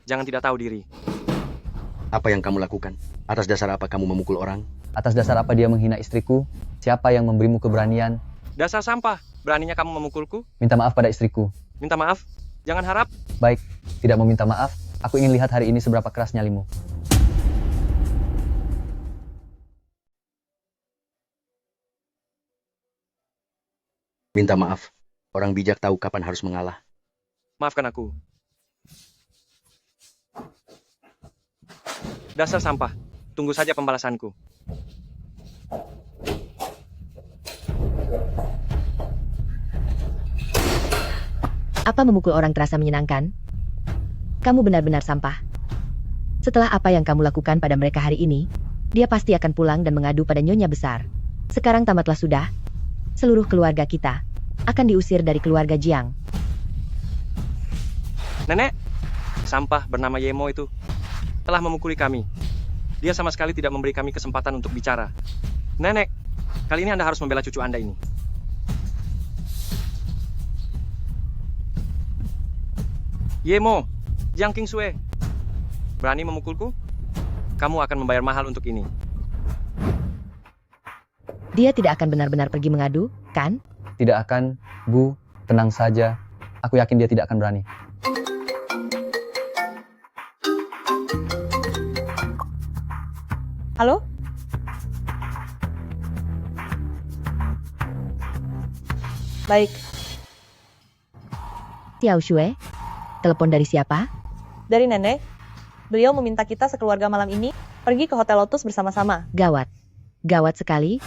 Jangan tidak tahu diri. Apa yang kamu lakukan? Atas dasar apa kamu memukul orang? Atas dasar apa dia menghina istriku? Siapa yang memberimu keberanian? Dasar sampah. Beraninya kamu memukulku? Minta maaf pada istriku. Minta maaf? Jangan harap. Baik, tidak meminta maaf. Aku ingin lihat hari ini seberapa keras nyalimu. Minta maaf. Orang bijak tahu kapan harus mengalah. Maafkan aku. Dasar sampah. Tunggu saja pembalasanku. Apa memukul orang terasa menyenangkan? Kamu benar-benar sampah. Setelah apa yang kamu lakukan pada mereka hari ini, dia pasti akan pulang dan mengadu pada nyonya besar. Sekarang tamatlah sudah. Seluruh keluarga kita akan diusir dari keluarga Jiang. Nenek, sampah bernama Yemo itu telah memukuli kami. Dia sama sekali tidak memberi kami kesempatan untuk bicara. Nenek, kali ini Anda harus membela cucu Anda ini. Yemo, Jiang Qingshui, berani memukulku? Kamu akan membayar mahal untuk ini. Dia tidak akan benar-benar pergi mengadu, kan? Tidak akan, Bu. Tenang saja. Aku yakin dia tidak akan berani. Halo? Baik, Xiao Shui, telepon dari siapa? dari nenek. Beliau meminta kita sekeluarga malam ini pergi ke Hotel Lotus bersama-sama. Gawat. Gawat sekali.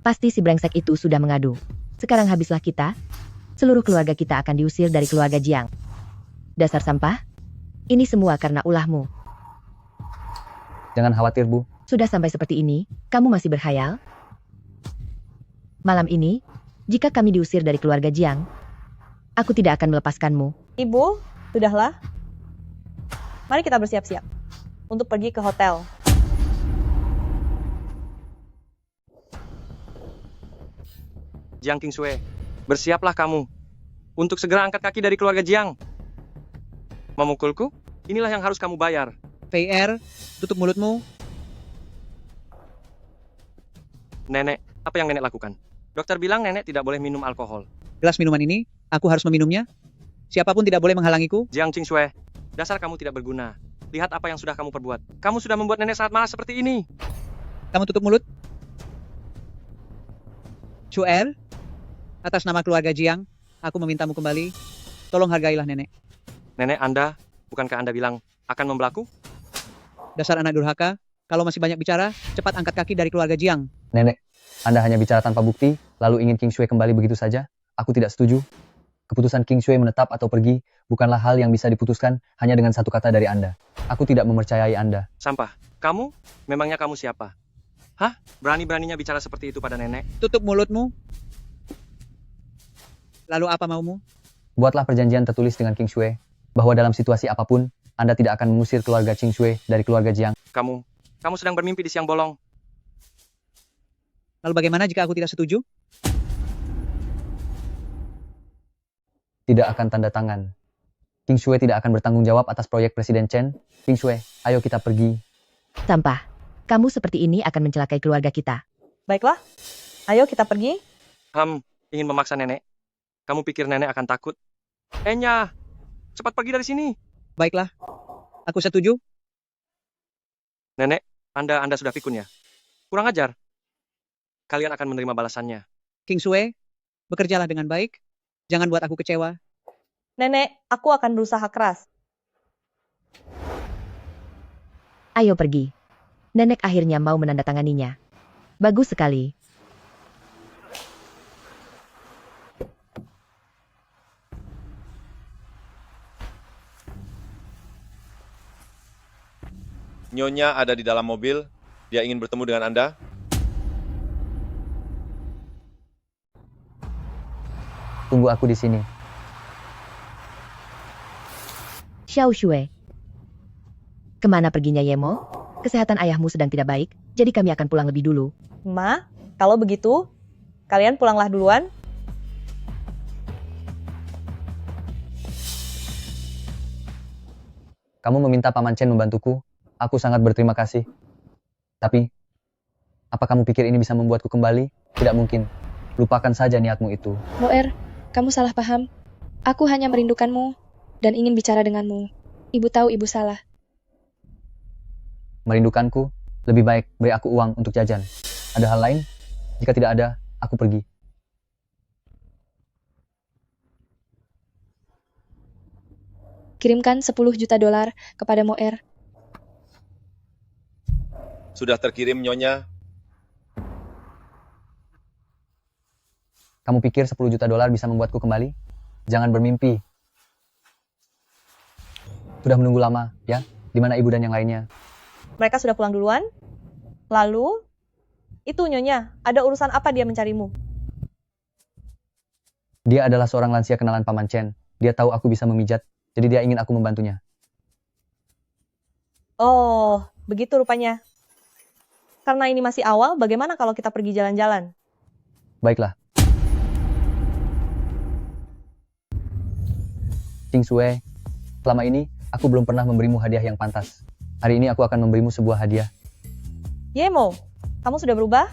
Pasti si brengsek itu sudah mengadu. Sekarang habislah kita. Seluruh keluarga kita akan diusir dari keluarga Jiang. Dasar sampah. Ini semua karena ulahmu. Jangan khawatir, Bu. Sudah sampai seperti ini, kamu masih berkhayal? Malam ini, jika kami diusir dari keluarga Jiang, aku tidak akan melepaskanmu. Ibu, sudahlah. Mari kita bersiap-siap untuk pergi ke hotel. Jiang Qingshui, bersiaplah kamu untuk segera angkat kaki dari keluarga Jiang. Memukulku? Inilah yang harus kamu bayar. PR, tutup mulutmu. Nenek, apa yang nenek lakukan? Dokter bilang nenek tidak boleh minum alkohol. Gelas minuman ini, aku harus meminumnya. Siapapun tidak boleh menghalangiku. Jiang Qingshui, dasar kamu tidak berguna. Lihat apa yang sudah kamu perbuat. Kamu sudah membuat nenek sangat malas seperti ini. Kamu tutup mulut. Chuer, atas nama keluarga Jiang, aku memintamu kembali. Tolong hargailah nenek. Nenek Anda, bukankah Anda bilang akan membelaku? Dasar anak durhaka, kalau masih banyak bicara, cepat angkat kaki dari keluarga Jiang. Nenek, Anda hanya bicara tanpa bukti, lalu ingin Qingshui kembali begitu saja? Aku tidak setuju. Keputusan King Shui menetap atau pergi bukanlah hal yang bisa diputuskan hanya dengan satu kata dari Anda. Aku tidak mempercayai Anda. Sampah. Kamu? Memangnya kamu siapa? Hah? Berani-beraninya bicara seperti itu pada nenek? Tutup mulutmu. Lalu apa maumu? Buatlah perjanjian tertulis dengan King Shui bahwa dalam situasi apapun, Anda tidak akan mengusir keluarga King Shui dari keluarga Jiang. Kamu sedang bermimpi di siang bolong. Lalu bagaimana jika aku tidak setuju? Tidak akan tanda tangan. King Shui tidak akan bertanggung jawab atas proyek Presiden Chen. King Shui, ayo kita pergi. Sampah. Kamu seperti ini akan mencelakai keluarga kita. Baiklah, ayo kita pergi. Ingin memaksa nenek? Kamu pikir nenek akan takut? Enya, cepat pergi dari sini. Baiklah, aku setuju. Nenek, Anda sudah pikun ya? Kurang ajar. Kalian akan menerima balasannya. King Shui, bekerjalah dengan baik. Jangan buat aku kecewa. Nenek, aku akan berusaha keras. Ayo pergi. Nenek akhirnya mau menandatanganinya. Bagus sekali. Nyonya ada di dalam mobil. Dia ingin bertemu dengan Anda. Tunggu aku di sini. Xiao Shui. Kemana perginya Yemo? Kesehatan ayahmu sedang tidak baik, jadi kami akan pulang lebih dulu. Ma, kalau begitu, kalian pulanglah duluan. Kamu meminta Paman Chen membantuku. Aku sangat berterima kasih. Tapi, apa kamu pikir ini bisa membuatku kembali? Tidak mungkin. Lupakan saja niatmu itu. Moer, kamu salah paham. Aku hanya merindukanmu dan ingin bicara denganmu. Ibu tahu ibu salah. Merindukanku? Lebih baik beri aku uang untuk jajan. Ada hal lain? Jika tidak ada, aku pergi. Kirimkan 10 juta dolar kepada Moer. Sudah terkirim, Nyonya. Kamu pikir 10 juta dolar bisa membuatku kembali? Jangan bermimpi. Sudah menunggu lama, ya? Di mana ibu dan yang lainnya? Mereka sudah pulang duluan. Lalu, itu Nyonya, ada urusan apa dia mencarimu? Dia adalah seorang lansia kenalan Paman Chen. Dia tahu aku bisa memijat, jadi dia ingin aku membantunya. Oh, begitu rupanya. Karena ini masih awal, bagaimana kalau kita pergi jalan-jalan? Baiklah. King Shui, selama ini aku belum pernah memberimu hadiah yang pantas. Hari ini aku akan memberimu sebuah hadiah. Yemo, kamu sudah berubah?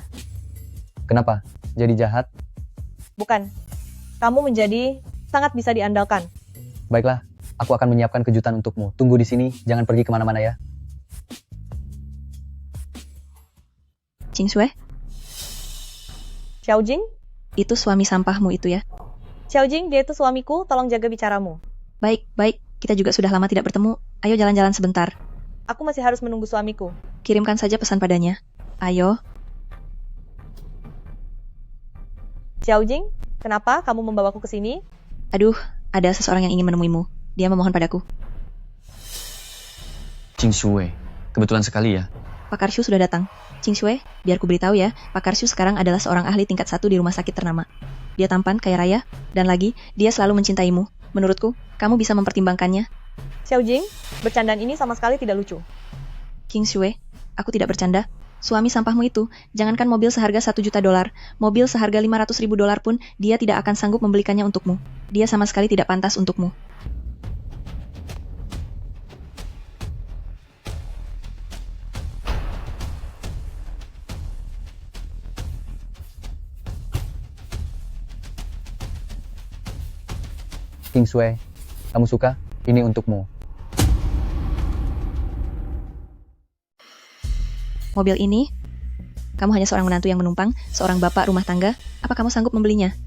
Kenapa? Jadi jahat? Bukan. Kamu menjadi sangat bisa diandalkan. Baiklah, aku akan menyiapkan kejutan untukmu. Tunggu di sini, jangan pergi kemana-mana ya. King Shui, Xiao Jing? itu suami sampahmu itu ya? Xiao Jing, dia itu suamiku, tolong jaga bicaramu. Baik, kita juga sudah lama tidak bertemu. Ayo jalan-jalan sebentar. Aku masih harus menunggu suamiku. Kirimkan saja pesan padanya. Ayo. Xiao Jing, kenapa kamu membawaku ke sini? Aduh, ada seseorang yang ingin menemuimu. Dia memohon padaku. King Shui, kebetulan sekali ya. Pak Karshu sudah datang. King Shui, biar ku beritahu ya, Pak Karshu sekarang adalah seorang ahli tingkat 1 di rumah sakit ternama. Dia tampan, kaya raya, dan lagi, dia selalu mencintaimu. Menurutku, kamu bisa mempertimbangkannya. Xiao Jing, bercandaan ini sama sekali tidak lucu. King Shui, aku tidak bercanda. Suami sampahmu itu, jangankan mobil seharga 1 juta dolar, mobil seharga 500.000 dolar pun, dia tidak akan sanggup membelikannya untukmu. Dia sama sekali tidak pantas untukmu. King Shui, kamu suka? Ini untukmu. Mobil ini, kamu hanya seorang menantu yang menumpang, seorang bapak rumah tangga, apa kamu sanggup membelinya?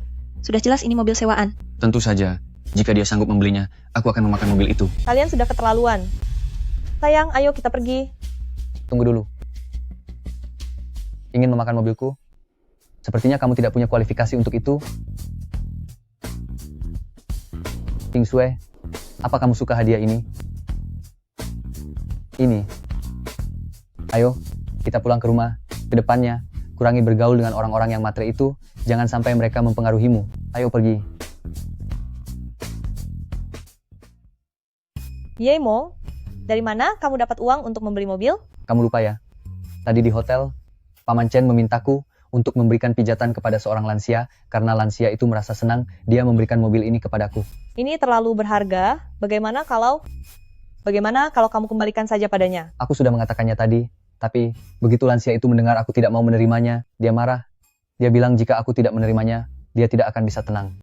Sudah jelas ini mobil sewaan. Tentu saja, jika dia sanggup membelinya, aku akan memakan mobil itu. Kalian sudah keterlaluan. Sayang, ayo kita pergi. Tunggu dulu. Ingin memakan mobilku? Sepertinya kamu tidak punya kualifikasi untuk itu. King Sue, apa kamu suka hadiah ini? Ini. Ayo, kita pulang ke rumah. Kedepannya, kurangi bergaul dengan orang-orang yang matre itu. Jangan sampai mereka mempengaruhimu. Ayo pergi. Yemo, dari mana kamu dapat uang untuk membeli mobil? Kamu lupa ya? Tadi di hotel, Paman Chen memintaku untuk memberikan pijatan kepada seorang lansia karena lansia itu merasa senang dia memberikan mobil ini kepadaku. Ini terlalu berharga. Bagaimana kalau kamu kembalikan saja padanya? Aku sudah mengatakannya tadi, tapi begitu lansia itu mendengar aku tidak mau menerimanya, dia marah. Dia bilang jika aku tidak menerimanya, dia tidak akan bisa tenang.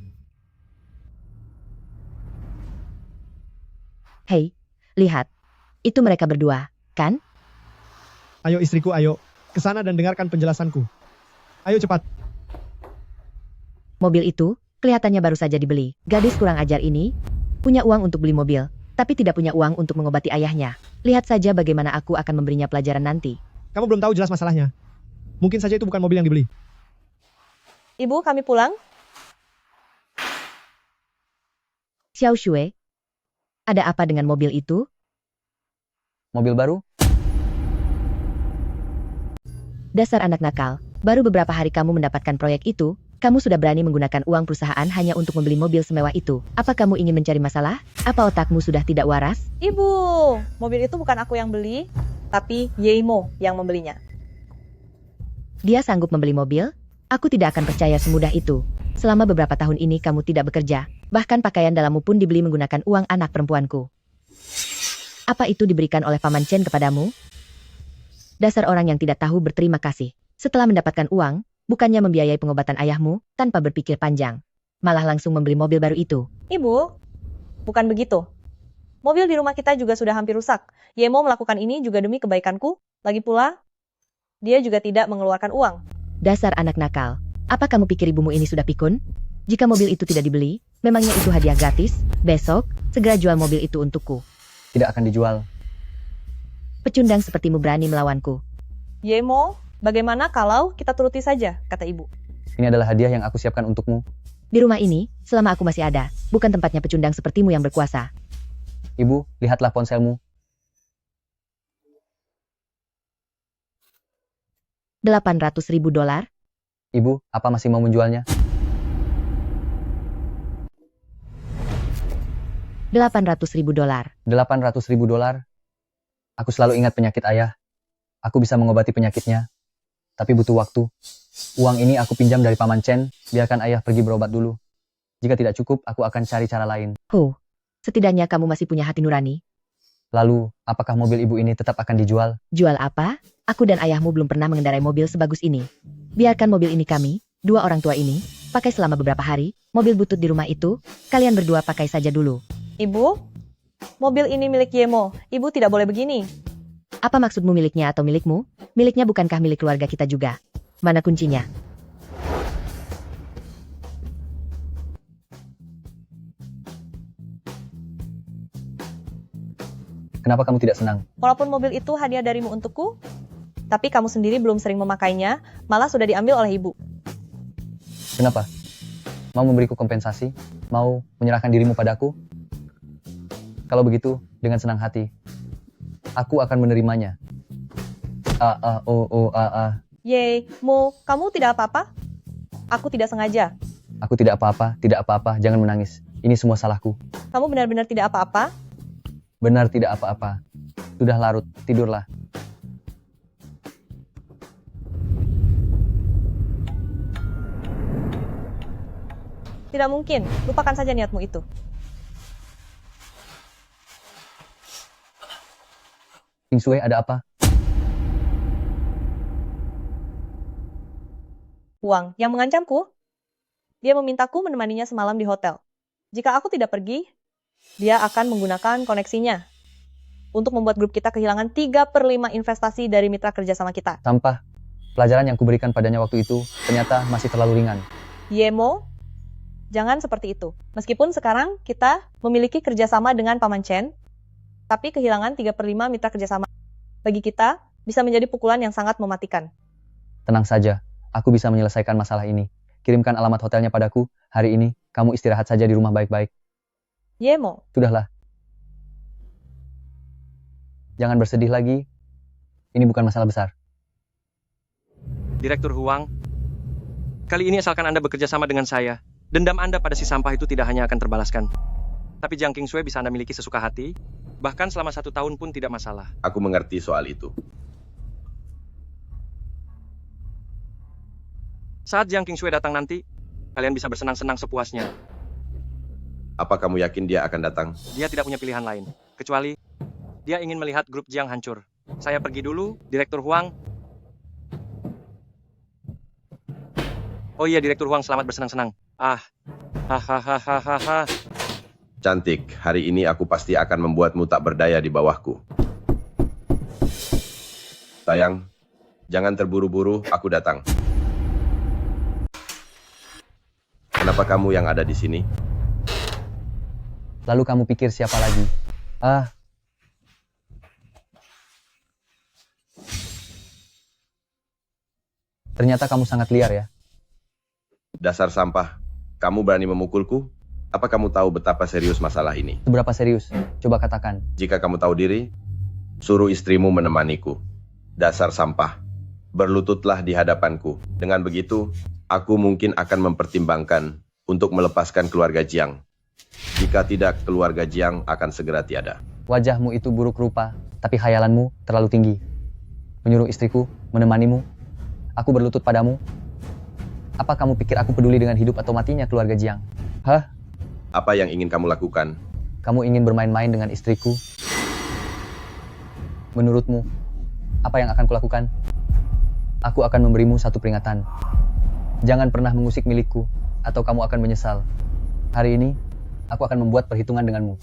Hei, lihat. Itu mereka berdua, kan? Ayo istriku, ayo. Ke sana dan dengarkan penjelasanku. Ayo cepat. Mobil itu, kelihatannya baru saja dibeli. Gadis kurang ajar ini, punya uang untuk beli mobil, tapi tidak punya uang untuk mengobati ayahnya. Lihat saja bagaimana aku akan memberinya pelajaran nanti. Kamu belum tahu jelas masalahnya. Mungkin saja itu bukan mobil yang dibeli. Ibu, kami pulang. Xiao Shue, ada apa dengan mobil itu? Mobil baru? Dasar anak nakal, baru beberapa hari kamu mendapatkan proyek itu, kamu sudah berani menggunakan uang perusahaan hanya untuk membeli mobil semewah itu. Apa kamu ingin mencari masalah? Apa otakmu sudah tidak waras? Ibu, mobil itu bukan aku yang beli, tapi Yemo yang membelinya. Dia sanggup membeli mobil? Aku tidak akan percaya semudah itu. Selama beberapa tahun ini kamu tidak bekerja, bahkan pakaian dalammu pun dibeli menggunakan uang anak perempuanku. Apa itu diberikan oleh Paman Chen kepadamu? Dasar orang yang tidak tahu berterima kasih. Setelah mendapatkan uang, bukannya membiayai pengobatan ayahmu, tanpa berpikir panjang. Malah langsung membeli mobil baru itu. Ibu, bukan begitu. Mobil di rumah kita juga sudah hampir rusak. Yemo melakukan ini juga demi kebaikanku. Lagi pula, dia juga tidak mengeluarkan uang. Dasar anak nakal. Apa kamu pikir ibumu ini sudah pikun? Jika mobil itu tidak dibeli, memangnya itu hadiah gratis? Besok, segera jual mobil itu untukku. Tidak akan dijual. Pecundang sepertimu berani melawanku. Yemo, bagaimana kalau kita turuti saja, kata ibu. Ini adalah hadiah yang aku siapkan untukmu. Di rumah ini, selama aku masih ada, bukan tempatnya pecundang sepertimu yang berkuasa. Ibu, lihatlah ponselmu. $800.000? Ibu, apa masih mau menjualnya? $800.000. $800.000? Aku selalu ingat penyakit ayah. Aku bisa mengobati penyakitnya. Tapi butuh waktu. Uang ini aku pinjam dari Paman Chen, biarkan ayah pergi berobat dulu. Jika tidak cukup, aku akan cari cara lain. Setidaknya kamu masih punya hati nurani. Lalu, apakah mobil ibu ini tetap akan dijual? Jual apa? Aku dan ayahmu belum pernah mengendarai mobil sebagus ini. Biarkan mobil ini kami, dua orang tua ini, pakai selama beberapa hari. Mobil butut di rumah itu, kalian berdua pakai saja dulu. Ibu, mobil ini milik Yemo. Ibu tidak boleh begini. Apa maksudmu miliknya atau milikmu? Miliknya bukankah milik keluarga kita juga? Mana kuncinya? Kenapa kamu tidak senang? Walaupun mobil itu hadiah darimu untukku, tapi kamu sendiri belum sering memakainya, malah sudah diambil oleh ibu. Kenapa? Mau memberiku kompensasi? Mau menyerahkan dirimu padaku? Kalau begitu, dengan senang hati, aku akan menerimanya. Yeay, Mo, kamu tidak apa-apa? Aku tidak sengaja. Aku tidak apa-apa, jangan menangis. Ini semua salahku. Kamu benar-benar tidak apa-apa? Benar tidak apa-apa. Sudah larut, tidurlah. Tidak mungkin, lupakan saja niatmu itu. King Sue, ada apa? Uang yang mengancamku. Dia memintaku menemaninya semalam di hotel. Jika aku tidak pergi, dia akan menggunakan koneksinya untuk membuat grup kita kehilangan 3/5 investasi dari mitra kerjasama kita. Sampah. Pelajaran yang kuberikan padanya waktu itu ternyata masih terlalu ringan. Yemo, jangan seperti itu. Meskipun sekarang kita memiliki kerjasama dengan Paman Chen, tapi kehilangan 3/5 mitra kerjasama bagi kita bisa menjadi pukulan yang sangat mematikan. Tenang saja, aku bisa menyelesaikan masalah ini. Kirimkan alamat hotelnya padaku. Hari ini, kamu istirahat saja di rumah baik-baik. Yemo, Sudahlah. Jangan bersedih lagi. Ini bukan masalah besar. Direktur Huang, kali ini asalkan Anda bekerja sama dengan saya, dendam Anda pada si sampah itu tidak hanya akan terbalaskan. Tapi Jiang Qingsui bisa Anda miliki sesuka hati, bahkan selama 1 tahun pun tidak masalah. Aku mengerti soal itu. Saat Jiang Qingsui datang nanti, kalian bisa bersenang-senang sepuasnya. Apa kamu yakin dia akan datang? Dia tidak punya pilihan lain, kecuali dia ingin melihat grup Jiang hancur. Saya pergi dulu, Direktur Huang. Oh iya, Direktur Huang, selamat bersenang-senang. Hahaha. Cantik, hari ini aku pasti akan membuatmu tak berdaya di bawahku. Sayang, jangan terburu-buru, aku datang. Kenapa kamu yang ada di sini? Lalu kamu pikir siapa lagi? Ternyata kamu sangat liar ya. Dasar sampah, kamu berani memukulku? Apa kamu tahu betapa serius masalah ini? Seberapa serius? Coba katakan. Jika kamu tahu diri, suruh istrimu menemaniku. Dasar sampah, berlututlah di hadapanku. Dengan begitu, aku mungkin akan mempertimbangkan untuk melepaskan keluarga Jiang. Jika tidak, keluarga Jiang akan segera tiada. Wajahmu itu buruk rupa, tapi khayalanmu terlalu tinggi. Menyuruh istriku menemanimu. Aku berlutut padamu. Apa kamu pikir aku peduli dengan hidup atau matinya keluarga Jiang? Hah? Apa yang ingin kamu lakukan? Kamu ingin bermain-main dengan istriku? Menurutmu, apa yang akan kulakukan? Aku akan memberimu satu peringatan. Jangan pernah mengusik milikku, atau kamu akan menyesal. Hari ini, aku akan membuat perhitungan denganmu.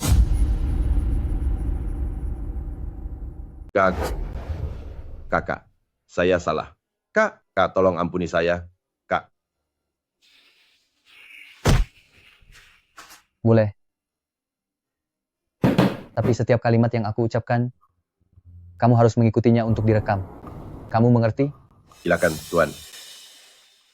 Kakak, saya salah. Kak, tolong ampuni saya. Kak. Boleh. Tapi setiap kalimat yang aku ucapkan, kamu harus mengikutinya untuk direkam. Kamu mengerti? Silakan, Tuan.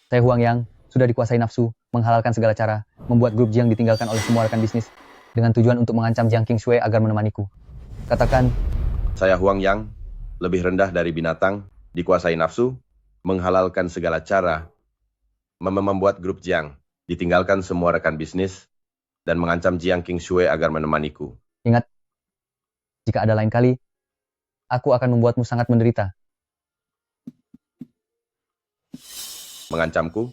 Saya Huang Yang, sudah dikuasai nafsu, menghalalkan segala cara, membuat grup Jiang ditinggalkan oleh semua rekan bisnis, dengan tujuan untuk mengancam Jiang Qingsui agar menemaniku. Katakan. Saya Huang Yang, lebih rendah dari binatang, dikuasai nafsu, menghalalkan segala cara, membuat grup Jiang ditinggalkan semua rekan bisnis, dan mengancam Jiang Qingsui agar menemaniku. Ingat, jika ada lain kali, aku akan membuatmu sangat menderita. Mengancamku?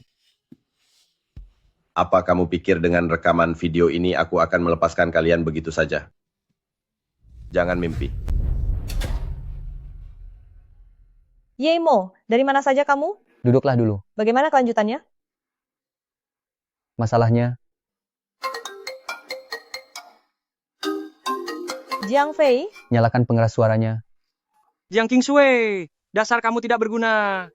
Apa kamu pikir dengan rekaman video ini aku akan melepaskan kalian begitu saja? Jangan mimpi. Yemo, dari mana saja kamu? Duduklah dulu. Bagaimana kelanjutannya? Masalahnya, Jiang Fei? Nyalakan pengeras suaranya. Jiang Qingsui, dasar kamu tidak berguna.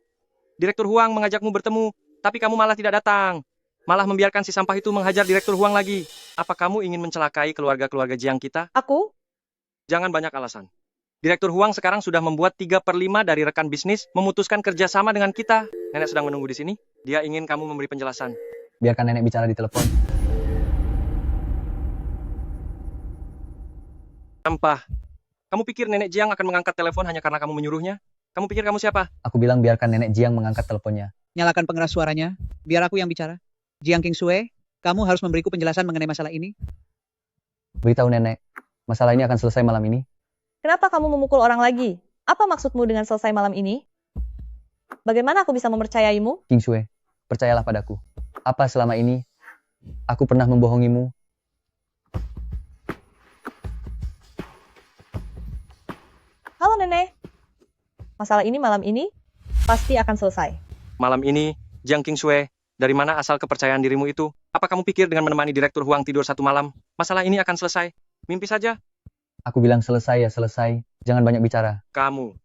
Direktur Huang mengajakmu bertemu, tapi kamu malah tidak datang. Malah membiarkan si sampah itu menghajar Direktur Huang lagi. Apa kamu ingin mencelakai keluarga-keluarga Jiang kita? Aku? Jangan banyak alasan. Direktur Huang sekarang sudah membuat 3/5 dari rekan bisnis memutuskan kerjasama dengan kita. Nenek sedang menunggu di sini. Dia ingin kamu memberi penjelasan. Biarkan nenek bicara di telepon. Sampah. Kamu pikir nenek Jiang akan mengangkat telepon hanya karena kamu menyuruhnya? Kamu pikir kamu siapa? Aku bilang biarkan nenek Jiang mengangkat teleponnya. Nyalakan pengeras suaranya. Biar aku yang bicara. Jiang Qingsui, kamu harus memberiku penjelasan mengenai masalah ini. Beritahu nenek, masalah ini akan selesai malam ini. Kenapa kamu memukul orang lagi? Apa maksudmu dengan selesai malam ini? Bagaimana aku bisa mempercayaimu? Qingsui, percayalah padaku. Apa selama ini aku pernah membohongimu? Halo nenek. Masalah ini malam ini pasti akan selesai. Malam ini, Jiang Qingsui, dari mana asal kepercayaan dirimu itu? Apa kamu pikir dengan menemani Direktur Huang tidur 1 malam, masalah ini akan selesai? Mimpi saja. Aku bilang selesai ya selesai. Jangan banyak bicara. Kamu.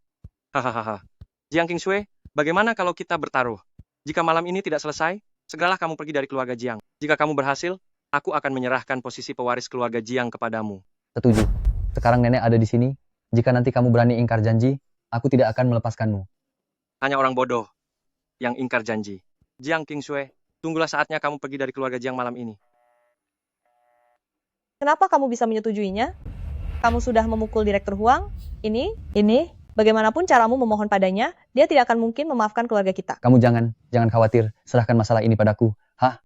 Hahaha. Jiang Qingsui, bagaimana kalau kita bertaruh? Jika malam ini tidak selesai, segeralah kamu pergi dari keluarga Jiang. Jika kamu berhasil, aku akan menyerahkan posisi pewaris keluarga Jiang kepadamu. Setuju. Sekarang nenek ada di sini. Jika nanti kamu berani ingkar janji, aku tidak akan melepaskanmu. Hanya orang bodoh yang ingkar janji. Jiang Qingsui, tunggulah saatnya kamu pergi dari keluarga Jiang malam ini. Kenapa kamu bisa menyetujuinya? Kamu sudah memukul Direktur Huang. Ini, bagaimanapun caramu memohon padanya, dia tidak akan mungkin memaafkan keluarga kita. Kamu jangan khawatir, serahkan masalah ini padaku. Hah?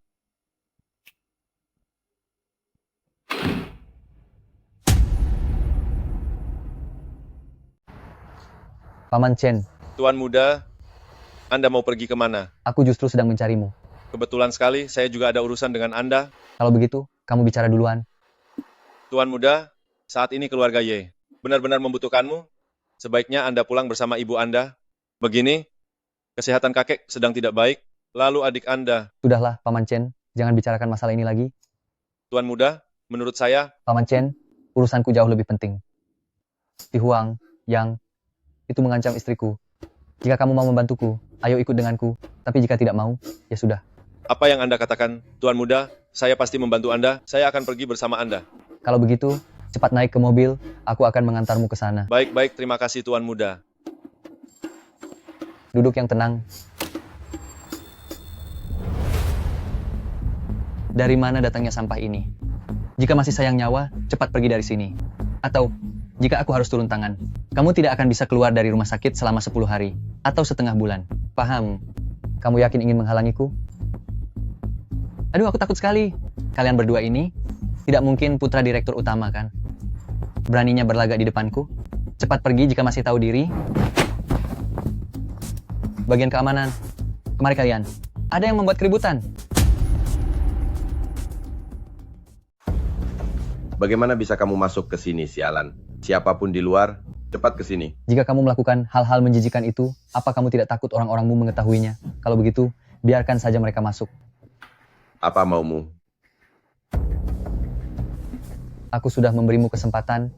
Paman Chen, Tuan muda, Anda mau pergi kemana? aku justru sedang mencarimu. Kebetulan sekali, saya juga ada urusan dengan Anda. Kalau begitu, kamu bicara duluan. Tuan muda, saat ini keluarga Ye benar-benar membutuhkanmu. Sebaiknya Anda pulang bersama ibu Anda. Begini, kesehatan kakek sedang tidak baik, lalu adik Anda. Sudahlah, Paman Chen, jangan bicarakan masalah ini lagi. Tuan muda, menurut saya, Paman Chen, urusanku jauh lebih penting. Si Huang, Yang, itu mengancam istriku. Jika kamu mau membantuku, ayo ikut denganku. Tapi jika tidak mau, ya sudah. apa yang Anda katakan, Tuan muda, saya pasti membantu Anda, saya akan pergi bersama Anda. Kalau begitu, cepat naik ke mobil, aku akan mengantarmu ke sana. Baik-baik, terima kasih Tuan muda. Duduk yang tenang. Dari mana datangnya sampah ini? Jika masih sayang nyawa, cepat pergi dari sini. Atau, jika aku harus turun tangan, kamu tidak akan bisa keluar dari rumah sakit selama 10 hari, atau setengah bulan. Paham? Kamu yakin ingin menghalangiku? Aduh, aku takut sekali. Kalian berdua ini tidak mungkin putra direktur utama, kan? Beraninya berlagak di depanku? Cepat pergi jika masih tahu diri. Bagian keamanan. Kemari kalian. Ada yang membuat keributan. Bagaimana bisa kamu masuk ke sini, sialan? Siapapun di luar, cepat ke sini. Jika kamu melakukan hal-hal menjijikan itu, apa kamu tidak takut orang-orangmu mengetahuinya? Kalau begitu, biarkan saja mereka masuk. Apa maumu? Aku sudah memberimu kesempatan.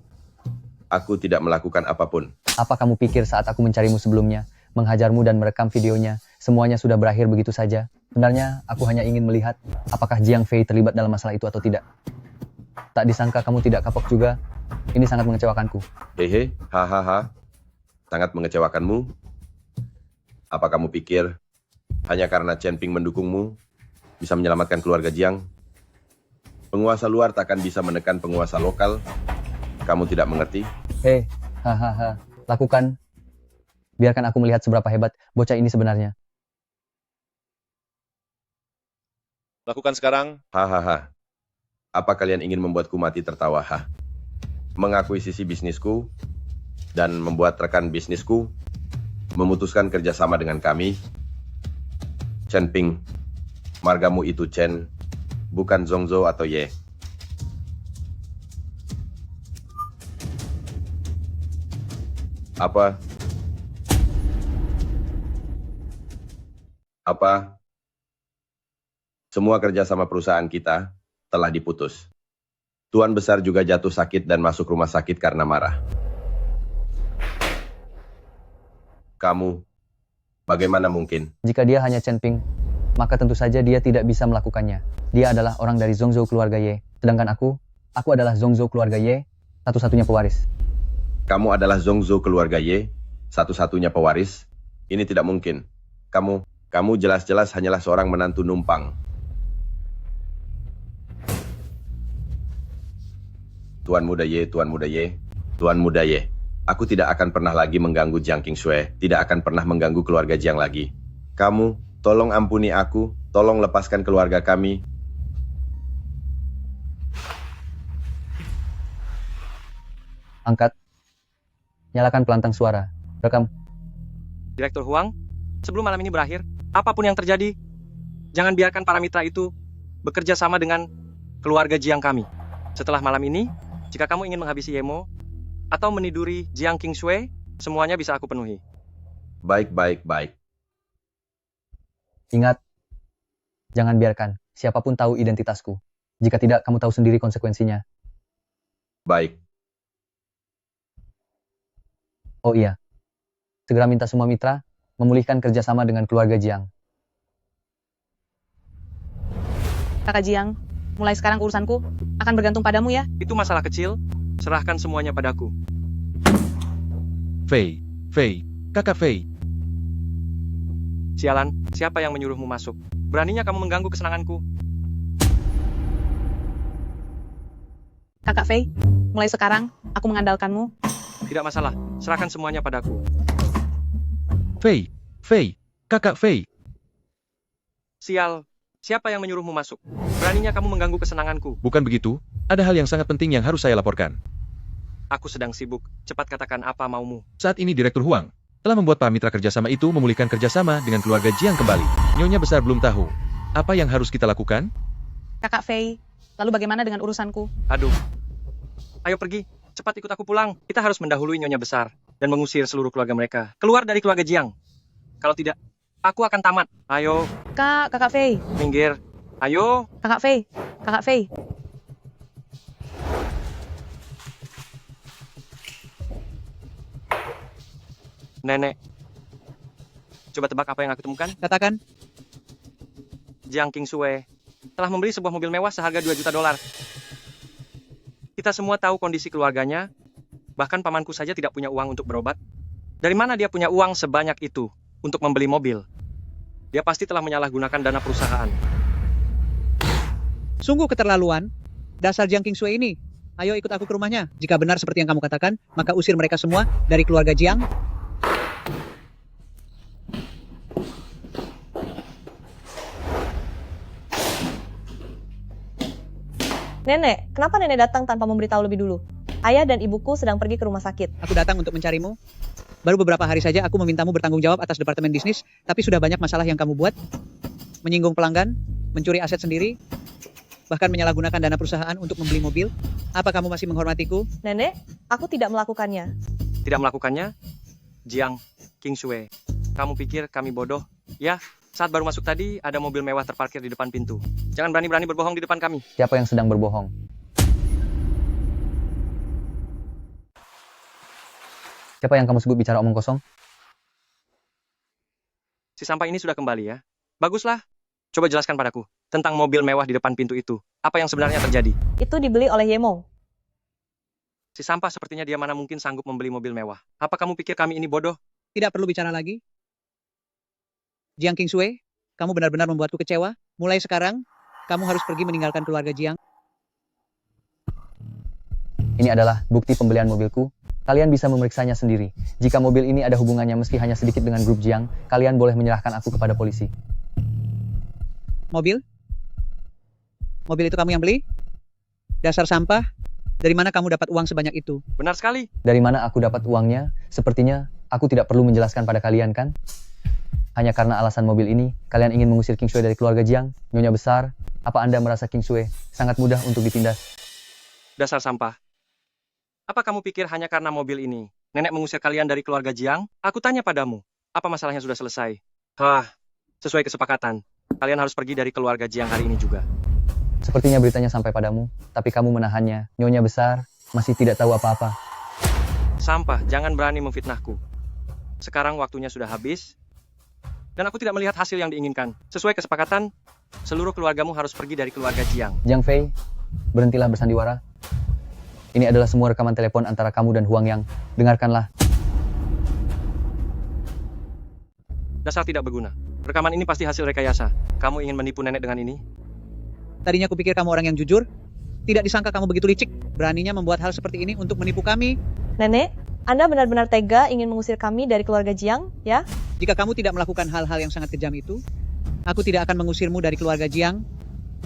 Aku tidak melakukan apapun. Apa kamu pikir saat aku mencarimu sebelumnya, menghajarmu dan merekam videonya, semuanya sudah berakhir begitu saja? Sebenarnya, aku hanya ingin melihat apakah Jiang Fei terlibat dalam masalah itu atau tidak. Tak disangka kamu tidak kapok juga. Ini sangat mengecewakanku. Hehe, hahaha. Sangat mengecewakanmu? Apa kamu pikir hanya karena Chen Ping mendukungmu bisa menyelamatkan keluarga Jiang? Penguasa luar takkan bisa menekan penguasa lokal. Kamu tidak mengerti? Hei, hahaha. Lakukan. Biarkan aku melihat seberapa hebat bocah ini sebenarnya. Lakukan sekarang. Hahaha. Apa kalian ingin membuatku mati tertawa? Hah? Mengakuisisi bisnisku dan membuat rekan bisnisku memutuskan kerjasama dengan kami. Chen Ping, margamu itu Chen, bukan Zhongzhou atau Ye. Apa? Semua kerjasama perusahaan kita telah diputus. Tuan besar juga jatuh sakit dan masuk rumah sakit karena marah. Kamu, bagaimana mungkin? Jika dia hanya Chen Ping, maka tentu saja dia tidak bisa melakukannya. Dia adalah orang dari Zhongzhou keluarga Ye. Sedangkan aku adalah Zhongzhou keluarga Ye, satu-satunya pewaris. Kamu adalah Zhongzhou keluarga Ye, satu-satunya pewaris? Ini tidak mungkin. Kamu jelas-jelas hanyalah seorang menantu numpang. Tuan muda Ye, Tuan muda Ye, Tuan muda Ye. Aku tidak akan pernah lagi mengganggu Jiang Qingshui, tidak akan pernah mengganggu keluarga Jiang lagi. Kamu, tolong ampuni aku, tolong lepaskan keluarga kami. Angkat. Nyalakan pelantang suara. Rekam. Direktur Huang, sebelum malam ini berakhir, apapun yang terjadi, jangan biarkan para mitra itu bekerja sama dengan keluarga Jiang kami. Setelah malam ini, jika kamu ingin menghabisi Yemo atau meniduri Jiang Qingshui, semuanya bisa aku penuhi. Baik. Ingat, jangan biarkan siapapun tahu identitasku. Jika tidak, kamu tahu sendiri konsekuensinya. Baik. Oh iya, segera minta semua mitra memulihkan kerjasama dengan keluarga Jiang. Kakak Jiang, mulai sekarang urusanku akan bergantung padamu ya. Itu masalah kecil, serahkan semuanya padaku. Fei, kakak Fei. Sialan, siapa yang menyuruhmu masuk? Beraninya kamu mengganggu kesenanganku. Kakak Fei, mulai sekarang aku mengandalkanmu. Tidak masalah, serahkan semuanya padaku. Fei, Fei, kakak Fei. Sial, siapa yang menyuruhmu masuk? Beraninya kamu mengganggu kesenanganku. Bukan begitu, ada hal yang sangat penting yang harus saya laporkan. Aku sedang sibuk, cepat katakan apa maumu. Saat ini Direktur Huang telah membuat para mitra kerjasama itu memulihkan kerjasama dengan keluarga Jiang kembali. Nyonya besar belum tahu apa yang harus kita lakukan? Kakak Fei, lalu bagaimana dengan urusanku? Aduh, ayo pergi, cepat ikut aku pulang. Kita harus mendahului Nyonya besar dan mengusir seluruh keluarga mereka keluar dari keluarga Jiang. Kalau tidak, aku akan tamat. Ayo. Kakak Fei. Minggir. Ayo. Kakak Fei, Kakak Fei. Nenek. Coba tebak apa yang aku temukan? Katakan. Jiang Qingsue telah membeli sebuah mobil mewah seharga 2 juta dolar. Kita semua tahu kondisi keluarganya, bahkan pamanku saja tidak punya uang untuk berobat. Dari mana dia punya uang sebanyak itu untuk membeli mobil? Dia pasti telah menyalahgunakan dana perusahaan. Sungguh keterlaluan. Dasar Jiang Qingsue ini. Ayo ikut aku ke rumahnya. Jika benar seperti yang kamu katakan, maka usir mereka semua dari keluarga Jiang. Nenek, kenapa nenek datang tanpa memberitahu lebih dulu? Ayah dan ibuku sedang pergi ke rumah sakit. Aku datang untuk mencarimu. Baru beberapa hari saja aku memintamu bertanggung jawab atas departemen bisnis, tapi sudah banyak masalah yang kamu buat. Menyinggung pelanggan, mencuri aset sendiri, bahkan menyalahgunakan dana perusahaan untuk membeli mobil. Apa kamu masih menghormatiku? Nenek, aku tidak melakukannya. Tidak melakukannya? Jiang Qingsue, kamu pikir kami bodoh? Ya, saat baru masuk tadi, ada mobil mewah terparkir di depan pintu. Jangan berani-berani berbohong di depan kami. Siapa yang sedang berbohong? Siapa yang kamu sebut bicara omong kosong? Si sampah ini sudah kembali ya. Baguslah. Coba jelaskan padaku tentang mobil mewah di depan pintu itu. Apa yang sebenarnya terjadi? Itu dibeli oleh Yemo. Si sampah sepertinya dia mana mungkin sanggup membeli mobil mewah. Apa kamu pikir kami ini bodoh? Tidak perlu bicara lagi. Jiang Qingsue, kamu benar-benar membuatku kecewa. Mulai sekarang, kamu harus pergi meninggalkan keluarga Jiang. Ini adalah bukti pembelian mobilku. Kalian bisa memeriksanya sendiri. Jika mobil ini ada hubungannya meski hanya sedikit dengan grup Jiang, kalian boleh menyerahkan aku kepada polisi. Mobil? Mobil itu kamu yang beli? Dasar sampah? Dari mana kamu dapat uang sebanyak itu? Benar sekali. Dari mana aku dapat uangnya? Sepertinya aku tidak perlu menjelaskan pada kalian kan? Hanya karena alasan mobil ini, kalian ingin mengusir Qingsue dari keluarga Jiang? Nyonya besar, apa Anda merasa Qingsue sangat mudah untuk ditindas? Dasar sampah. Apa kamu pikir hanya karena mobil ini, nenek mengusir kalian dari keluarga Jiang? Aku tanya padamu, apa masalahnya sudah selesai? Sesuai kesepakatan, kalian harus pergi dari keluarga Jiang hari ini juga. Sepertinya beritanya sampai padamu, tapi kamu menahannya. Nyonya besar, masih tidak tahu apa-apa. Sampah, jangan berani memfitnahku. Sekarang waktunya sudah habis, dan aku tidak melihat hasil yang diinginkan. Sesuai kesepakatan, seluruh keluargamu harus pergi dari keluarga Jiang. Jiang Fei, berhentilah bersandiwara. Ini adalah semua rekaman telepon antara kamu dan Huang Yang. Dengarkanlah. Dasar tidak berguna. Rekaman ini pasti hasil rekayasa. Kamu ingin menipu nenek dengan ini? Tadinya aku pikir kamu orang yang jujur. Tidak disangka kamu begitu licik. Beraninya membuat hal seperti ini untuk menipu kami. Nenek, Anda benar-benar tega ingin mengusir kami dari keluarga Jiang, ya? Jika kamu tidak melakukan hal-hal yang sangat kejam itu, aku tidak akan mengusirmu dari keluarga Jiang.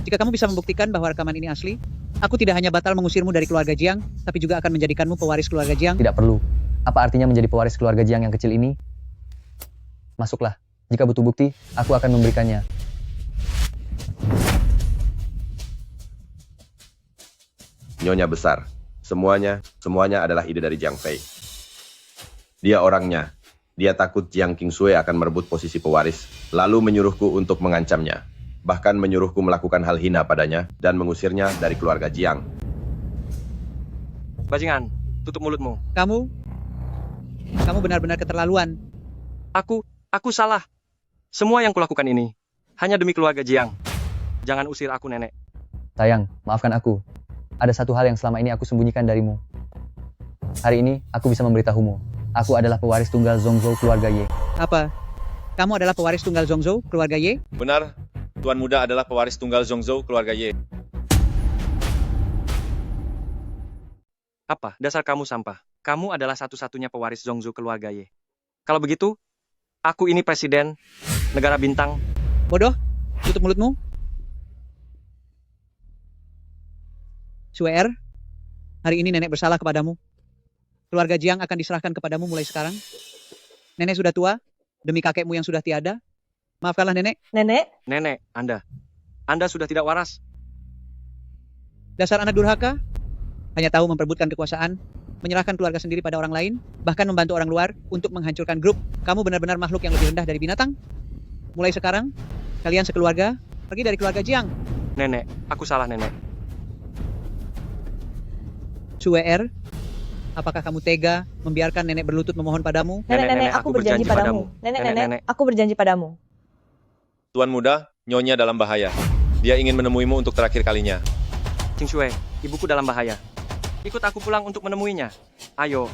Jika kamu bisa membuktikan bahwa rekaman ini asli, aku tidak hanya batal mengusirmu dari keluarga Jiang, tapi juga akan menjadikanmu pewaris keluarga Jiang. Tidak perlu. Apa artinya menjadi pewaris keluarga Jiang yang kecil ini? Masuklah. Jika butuh bukti, aku akan memberikannya. Nyonya besar, semuanya adalah ide dari Jiang Fei. Dia orangnya. Dia takut Jiang Qingsue akan merebut posisi pewaris, lalu menyuruhku untuk mengancamnya. Bahkan menyuruhku melakukan hal hina padanya dan mengusirnya dari keluarga Jiang. Bajingan, tutup mulutmu. Kamu benar-benar keterlaluan. Aku salah. Semua yang kulakukan ini hanya demi keluarga Jiang. Jangan usir aku, nenek. Sayang, maafkan aku. Ada satu hal yang selama ini aku sembunyikan darimu. Hari ini, aku bisa memberitahumu. Aku adalah pewaris tunggal Zhongzhou keluarga Ye. Apa? Kamu adalah pewaris tunggal Zhongzhou keluarga Ye? Benar, Tuan Muda adalah pewaris tunggal Zhongzhou keluarga Ye. Apa? Dasar kamu sampah. Kamu adalah satu-satunya pewaris Zhongzhou keluarga Ye. Kalau begitu, aku ini presiden negara bintang. Bodoh, tutup mulutmu. Swear, hari ini nenek bersalah kepadamu. Keluarga Jiang akan diserahkan kepadamu mulai sekarang. Nenek sudah tua, demi kakekmu yang sudah tiada. Maafkanlah nenek. Nenek? Nenek, Anda sudah tidak waras. Dasar anak durhaka, hanya tahu memperebutkan kekuasaan, menyerahkan keluarga sendiri pada orang lain, bahkan membantu orang luar untuk menghancurkan grup. Kamu benar-benar makhluk yang lebih rendah dari binatang. Mulai sekarang, kalian sekeluarga, pergi dari keluarga Jiang. Nenek, aku salah nenek. Swear, apakah kamu tega membiarkan nenek berlutut memohon padamu? Nenek, aku berjanji padamu. Nenek, aku berjanji padamu. Tuan muda, Nyonya dalam bahaya. Dia ingin menemuimu untuk terakhir kalinya. Qingxue, ibuku dalam bahaya. Ikut aku pulang untuk menemuinya. Ayo,